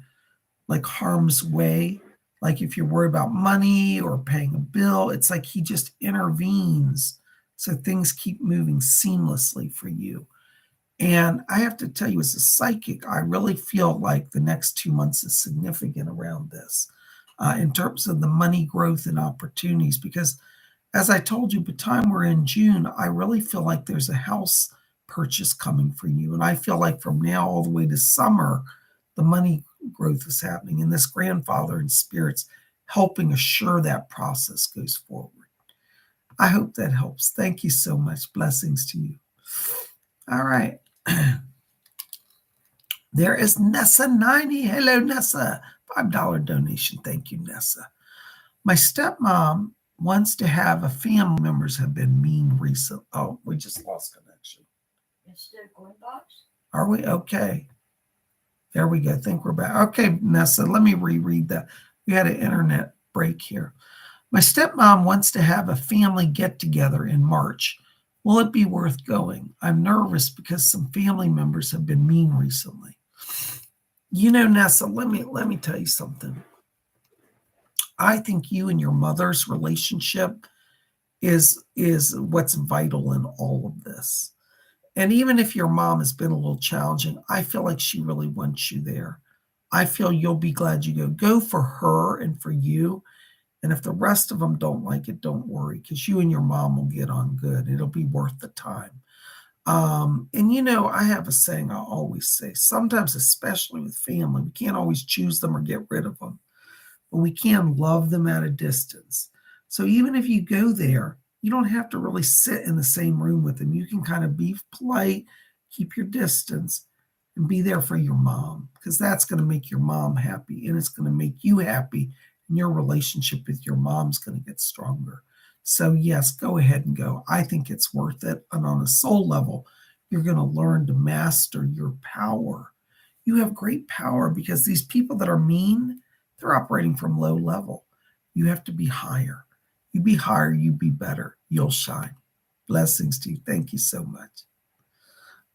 like harm's way. Like if you're worried about money or paying a bill, it's like he just intervenes so things keep moving seamlessly for you. And I have to tell you, as a psychic, I really feel like the next 2 months is significant around this in terms of the money growth and opportunities. Because as I told you, by the time we're in June, I really feel like there's a house purchase coming for you. And I feel like from now all the way to summer, the money growth is happening. And this grandfather in spirits helping assure that process goes forward. I hope that helps. Thank you so much. Blessings to you. All right. There is Nessa 90. Hello, Nessa. $5 donation. Thank you, Nessa. My stepmom wants to have a family members have been mean recently. Oh, we just lost connection. Instead of going box? Are we? Okay. There we go. I think we're back. Okay, Nessa, let me reread that. We had an internet break here. My stepmom wants to have a family get-together in March. Will it be worth going? I'm nervous because some family members have been mean recently. You know, Nessa, let me tell you something. I think you and your mother's relationship is what's vital in all of this. And even if your mom has been a little challenging, I feel like she really wants you there. I feel you'll be glad you go. Go for her and for you. And if the rest of them don't like it, don't worry, because you and your mom will get on good. It'll be worth the time. And you know, I have a saying I always say, sometimes, especially with family, we can't always choose them or get rid of them, but we can love them at a distance. So even if you go there, you don't have to really sit in the same room with them. You can kind of be polite, keep your distance, and be there for your mom, because that's going to make your mom happy, and it's going to make you happy, and your relationship with your mom's going to get stronger. So yes, go ahead and go. I think it's worth it. And on a soul level, you're going to learn to master your power. You have great power because these people that are mean, they're operating from low level. You have to be higher. You be higher, you be better. You'll shine. Blessings to you. Thank you so much.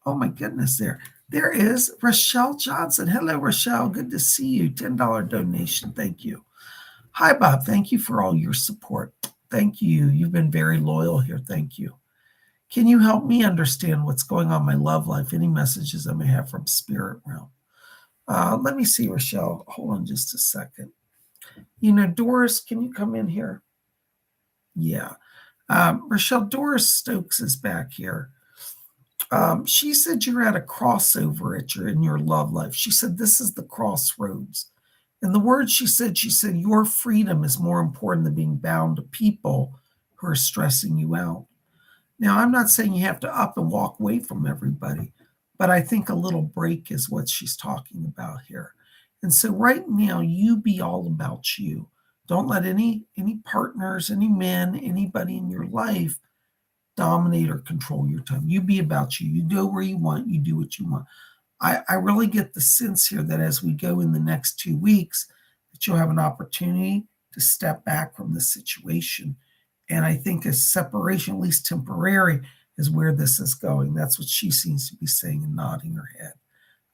Oh my goodness, there is Rochelle Johnson. Hello, Rochelle. Good to see you. $10 donation. Thank you. Hi, Bob. Thank you for all your support. Thank you. You've been very loyal here. Thank you. Can you help me understand what's going on in my love life? Any messages I may have from spirit realm? Let me see, Rochelle. Hold on just a second. You know, Doris, can you come in here? Yeah. Rochelle, Doris Stokes is back here. She said you're at a crossover in your love life. She said this is the crossroads. And the words she said, your freedom is more important than being bound to people who are stressing you out. Now, I'm not saying you have to up and walk away from everybody, but I think a little break is what she's talking about here. And so right now, you be all about you. Don't let any partners, any men, anybody in your life dominate or control your time. You be about you. You go where you want. You do what you want. I really get the sense here that as we go in the next 2 weeks, that you'll have an opportunity to step back from the situation. And I think a separation, at least temporary, is where this is going. That's what she seems to be saying and nodding her head.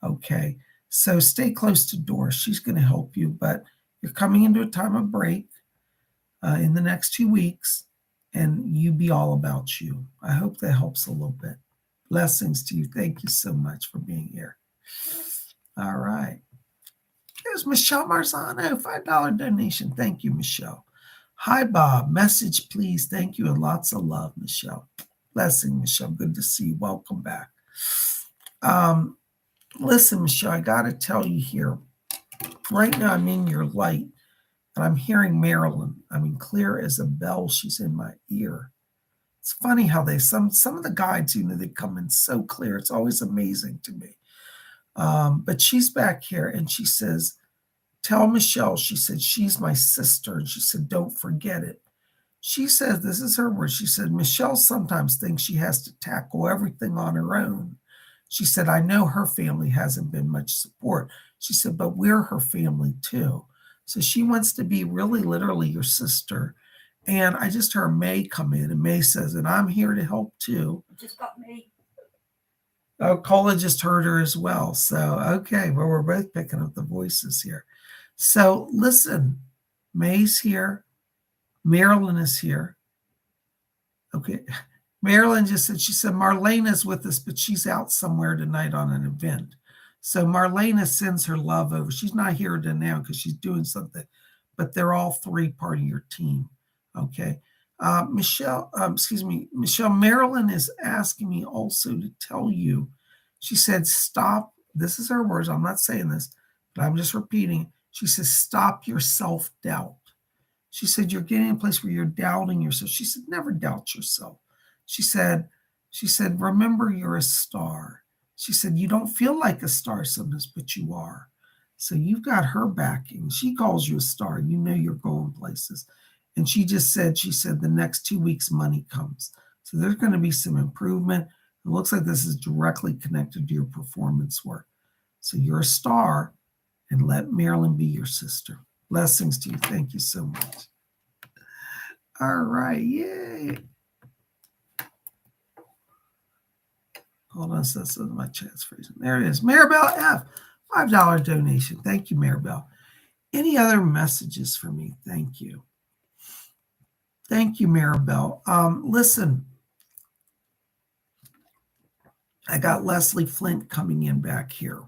Okay. So stay close to Doris. She's going to help you, but you're coming into a time of break in the next 2 weeks, and you be all about you. I hope that helps a little bit. Blessings to you. Thank you so much for being here. All right. Here's Michelle Marzano, $5 donation. Thank you, Michelle. Hi, Bob. Message, please. Thank you, and lots of love, Michelle. Blessing, Michelle. Good to see you. Welcome back. Listen, Michelle, I got to tell you here. Right now, I'm in your light, and I'm hearing Marilyn. I mean, clear as a bell. She's in my ear. It's funny how some of the guides, they come in so clear. It's always amazing to me. But she's back here, and she says, tell Michelle, she said, she's my sister. And she said, don't forget it. She says, this is her word. She said, Michelle sometimes thinks she has to tackle everything on her own. She said, I know her family hasn't been much support. She said, but we're her family too. So she wants to be really literally your sister. And I just heard May come in, and May says, and I'm here to help too. Just got me. Oh, Cola just heard her as well. So, okay, well, we're both picking up the voices here. So listen, May's here. Marilyn is here. Okay. Marilyn just said, she said, Marlena's with us, but she's out somewhere tonight on an event. So Marlena sends her love over. She's not here now because she's doing something, but they're all three part of your team. Okay. Michelle, Marilyn is asking me also to tell you, she said, stop. This is her words. I'm not saying this, but I'm just repeating. She says, stop your self-doubt. She said, you're getting in a place where you're doubting yourself. She said, never doubt yourself. She said, remember you're a star. She said, you don't feel like a star sometimes, but you are. So you've got her backing. She calls you a star. You know you're going places. And she said, the next 2 weeks money comes. So there's going to be some improvement. It looks like this is directly connected to your performance work. So you're a star, and let Marilyn be your sister. Blessings to you. Thank you so much. All right. Yay. Hold on. So this is my chat's freezing. There it is. Maribel F. $5 donation. Thank you, Maribel. Any other messages for me? Thank you. Thank you, Maribel. Listen, I got Leslie Flint coming in back here.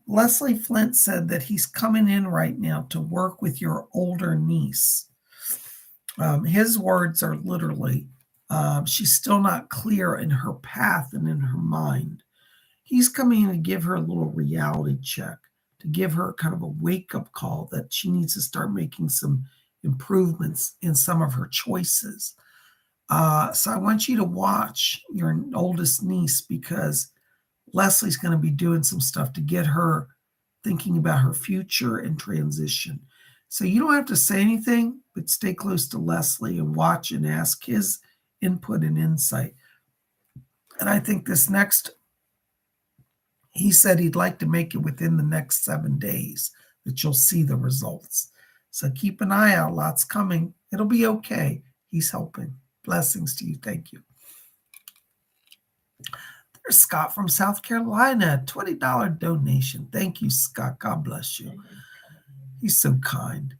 Leslie Flint said that he's coming in right now to work with your older niece. His words are literally, she's still not clear in her path and in her mind. He's coming in to give her a little reality check, to give her kind of a wake-up call that she needs to start making some improvements in some of her choices. So I want you to watch your oldest niece, because Leslie's going to be doing some stuff to get her thinking about her future and transition. So you don't have to say anything, but stay close to Leslie and watch and ask his input and insight. And I think he said he'd like to make it within the next 7 days that you'll see the results. So keep an eye out. Lots coming. It'll be okay. He's helping. Blessings to you. Thank you. There's Scott from South Carolina, $20 donation. Thank you, Scott. God bless you. He's so kind.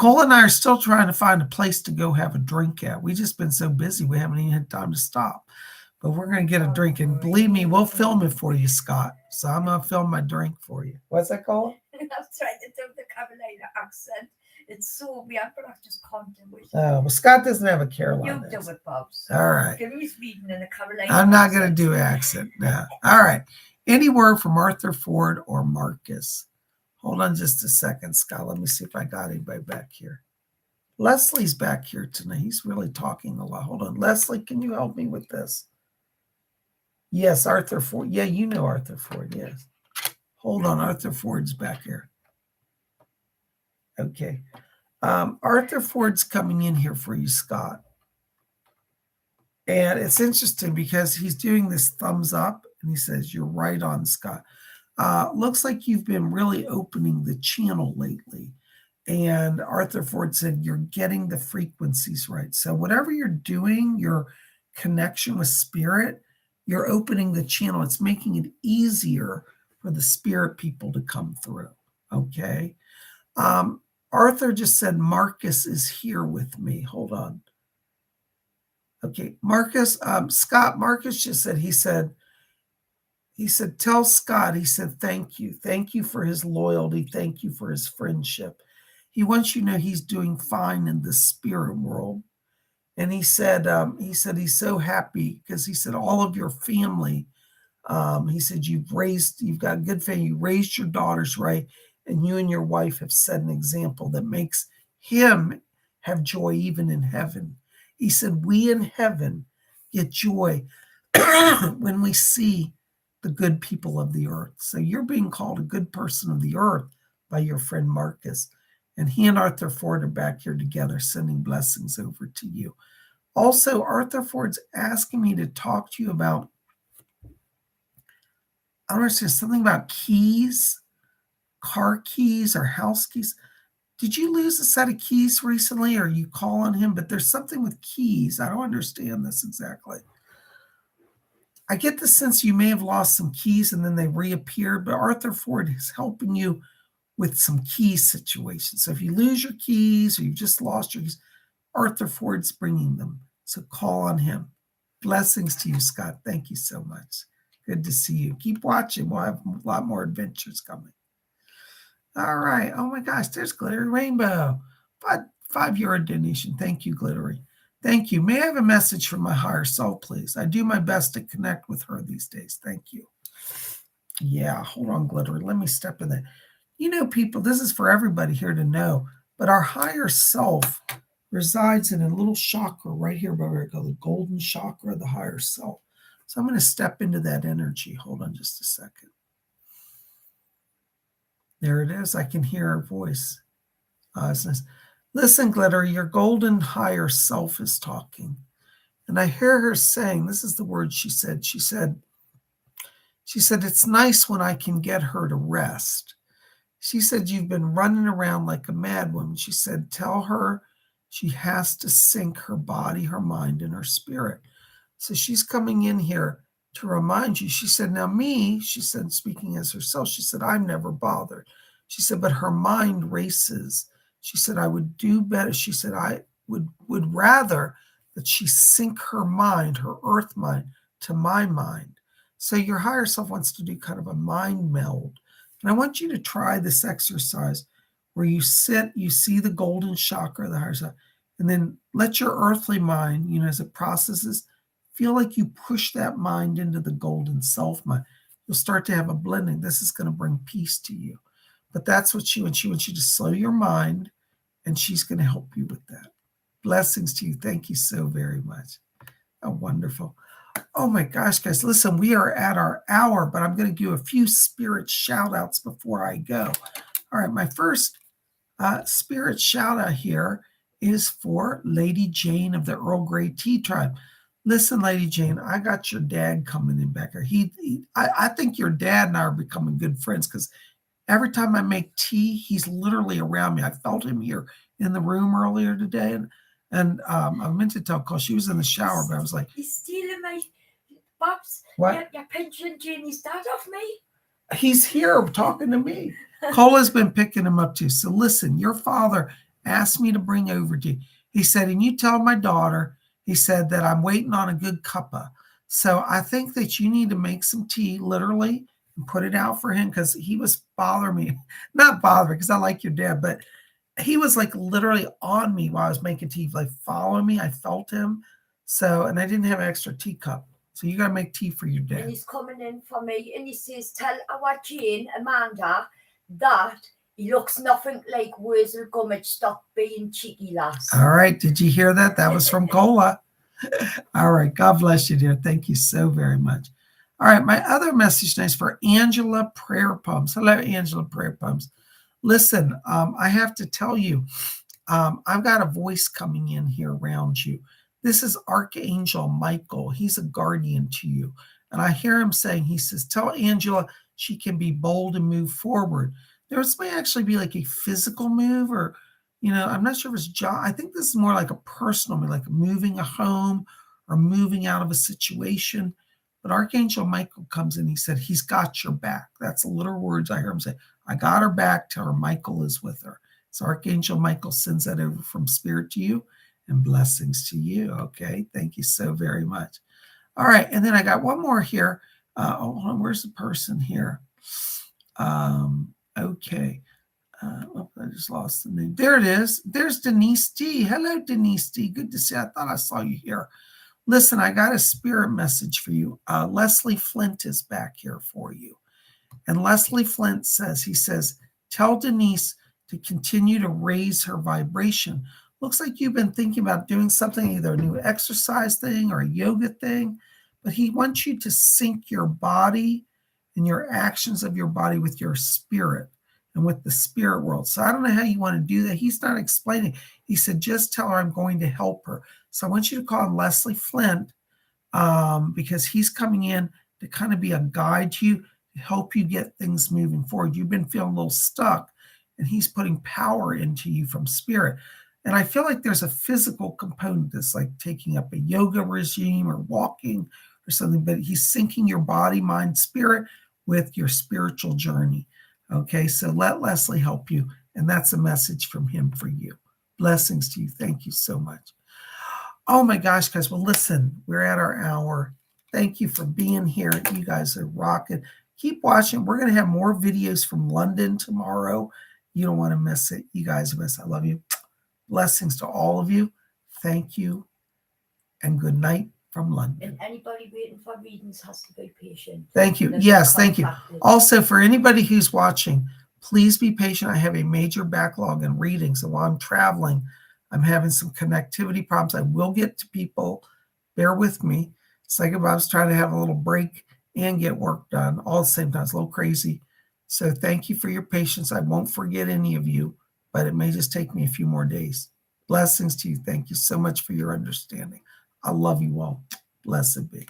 Cole and I are still trying to find a place to go have a drink at. We've just been so busy, we haven't even had time to stop. But we're going to get a drink. And believe me, we'll film it for you, Scott. So I'm going to film my drink for you. What's that called? I'm trying to do the Carolina accent. It's so weird, but I just can't do it. Oh, well, Scott doesn't have a Carolina You do it, Bob. So all right. give me Sweden and a Carolina I'm not going to do accent. No. All right. Any word from Arthur Ford or Marcus? Hold on just a second, Scott. Let me see if I got anybody back here. Leslie's back here tonight. He's really talking a lot. Hold on. Leslie, can you help me with this? Yes, Arthur Ford. Yeah, you know Arthur Ford, yes. Hold on. Arthur Ford's back here. Okay. Arthur Ford's coming in here for you, Scott. And it's interesting because he's doing this thumbs up and he says, you're right on, Scott. Looks like you've been really opening the channel lately. And Arthur Ford said, you're getting the frequencies right. So whatever you're doing, your connection with spirit, you're opening the channel. It's making it easier for the spirit people to come through. Okay. Arthur just said, Marcus is here with me. Hold on. Okay. Marcus, Scott, Marcus just said, he said, tell Scott, he said, thank you. Thank you for his loyalty. Thank you for his friendship. He wants you to know he's doing fine in the spirit world. And he said he's so happy because he said all of your family, he said you've got good family, you raised your daughters right, and you and your wife have set an example that makes him have joy even in heaven. He said we in heaven get joy when we see the good people of the earth. So you're being called a good person of the earth by your friend Marcus. And he and Arthur Ford are back here together, sending blessings over to you. Also, Arthur Ford's asking me to talk to you about, I don't understand, something about keys, car keys or house keys. Did you lose a set of keys recently or you call on him? But there's something with keys. I don't understand this exactly. I get the sense you may have lost some keys and then they reappeared, but Arthur Ford is helping you with some key situations. So if you lose your keys or you just lost your keys, Arthur Ford's bringing them. So call on him. Blessings to you, Scott. Thank you so much. Good to see you. Keep watching. We'll have a lot more adventures coming. All right. Oh my gosh, there's Glittery Rainbow. €5 donation. Thank you, Glittery. Thank you. May I have a message from my higher self, please? I do my best to connect with her these days. Thank you. Yeah, hold on, Glittery. Let me step in there. You know, people, this is for everybody here to know, but our higher self resides in a little chakra right here where we go, the golden chakra of the higher self. So I'm going to step into that energy. Hold on just a second. There it is. I can hear her voice. It says, listen, Glitter, your golden higher self is talking. And I hear her saying, this is the word she said. She said, it's nice when I can get her to rest. She said, you've been running around like a mad woman. She said, tell her she has to sync her body, her mind, and her spirit. So she's coming in here to remind you. She said, now me, she said, speaking as herself, she said, I'm never bothered. She said, but her mind races. She said, I would do better. She said, I would rather that she sync her mind, her earth mind, to my mind. So your higher self wants to do kind of a mind meld. And I want you to try this exercise where you sit, you see the golden chakra, the higher self, and then let your earthly mind, as it processes, feel like you push that mind into the golden self mind. You'll start to have a blending. This is going to bring peace to you. But that's what she wants. She wants you to slow your mind, and she's going to help you with that. Blessings to you. Thank you so very much. Oh, wonderful. Oh my gosh, guys, listen, we are at our hour, but I'm going to do a few spirit shout outs before I go. All right, my first spirit shout out here is for Lady Jane of the Earl Grey Tea Tribe. Listen, Lady Jane, I got your dad coming in back here. I think your dad and I are becoming good friends because every time I make tea, he's literally around me. I felt him here in the room earlier today, and I meant to tell because she was in the shower, but I was like, he's stealing my Bob's. What? You're pinching Janie's dad off me. He's here talking to me. Cola's been picking him up too. So listen, your father asked me to bring over to you. He said, and you tell my daughter, he said that I'm waiting on a good cuppa. So I think that you need to make some tea, literally, and put it out for him because he was bothering me. Not bothering because I like your dad, but he was like literally on me while I was making tea, like following me. I felt him. So, and I didn't have an extra teacup. So you got to make tea for your dad. And he's coming in for me and he says, tell our Jane, Amanda, that He looks nothing like Wurzel Gummidge. Stop being cheeky, lass. All right. Did you hear that? That was from Cola. All right. God bless you, dear. Thank you so very much. All right. My other message tonight is for Angela Prayer Pumps. Hello, Angela Prayer Pumps. Listen, I have to tell you, I've got a voice coming in here around you. This is Archangel Michael. He's a guardian to you. And I hear him saying, he says, tell Angela she can be bold and move forward. This may actually be like a physical move, or, I'm not sure if it's job. I think this is more like a personal move, like moving a home or moving out of a situation. But Archangel Michael comes in. He said, he's got your back. That's the little words I hear him say. I got her back. Tell her Michael is with her. So Archangel Michael sends that over from Spirit to you, and blessings to you. Okay. Thank you so very much. All right. And then I got one more here. Hold on. Where's the person here? Okay. I just lost the name. There it is. There's Denise D. Hello, Denise D. Good to see you. I thought I saw you here. Listen, I got a spirit message for you. Leslie Flint is back here for you. And Leslie Flint says, he says, tell Denise to continue to raise her vibration. Looks like you've been thinking about doing something, either a new exercise thing or a yoga thing, but he wants you to sync your body and your actions of your body with your spirit and with the spirit world. So I don't know how you want to do that. He's not explaining. He said, just tell her I'm going to help her. So I want you to call him Leslie Flint because he's coming in to kind of be a guide to you, to help you get things moving forward. You've been feeling a little stuck, and he's putting power into you from spirit. And I feel like there's a physical component that's like taking up a yoga regime or walking or something, but he's syncing your body, mind, spirit with your spiritual journey. Okay, so let Leslie help you. And that's a message from him for you. Blessings to you. Thank you so much. Oh my gosh, guys. Well, listen, we're at our hour. Thank you for being here. You guys are rocking. Keep watching. We're going to have more videos from London tomorrow. You don't want to miss it. You guys are best. I love you. Blessings to all of you. Thank you. And good night from London. And anybody waiting for readings has to be patient. Thank you. Yes, thank you. Also, for anybody who's watching, please be patient. I have a major backlog in readings. And while I'm traveling, I'm having some connectivity problems. I will get to people. Bear with me. PsychicBob's trying to have a little break and get work done all at the same time. It's a little crazy. So thank you for your patience. I won't forget any of you, but it may just take me a few more days. Blessings to you. Thank you so much for your understanding. I love you all. Blessed be.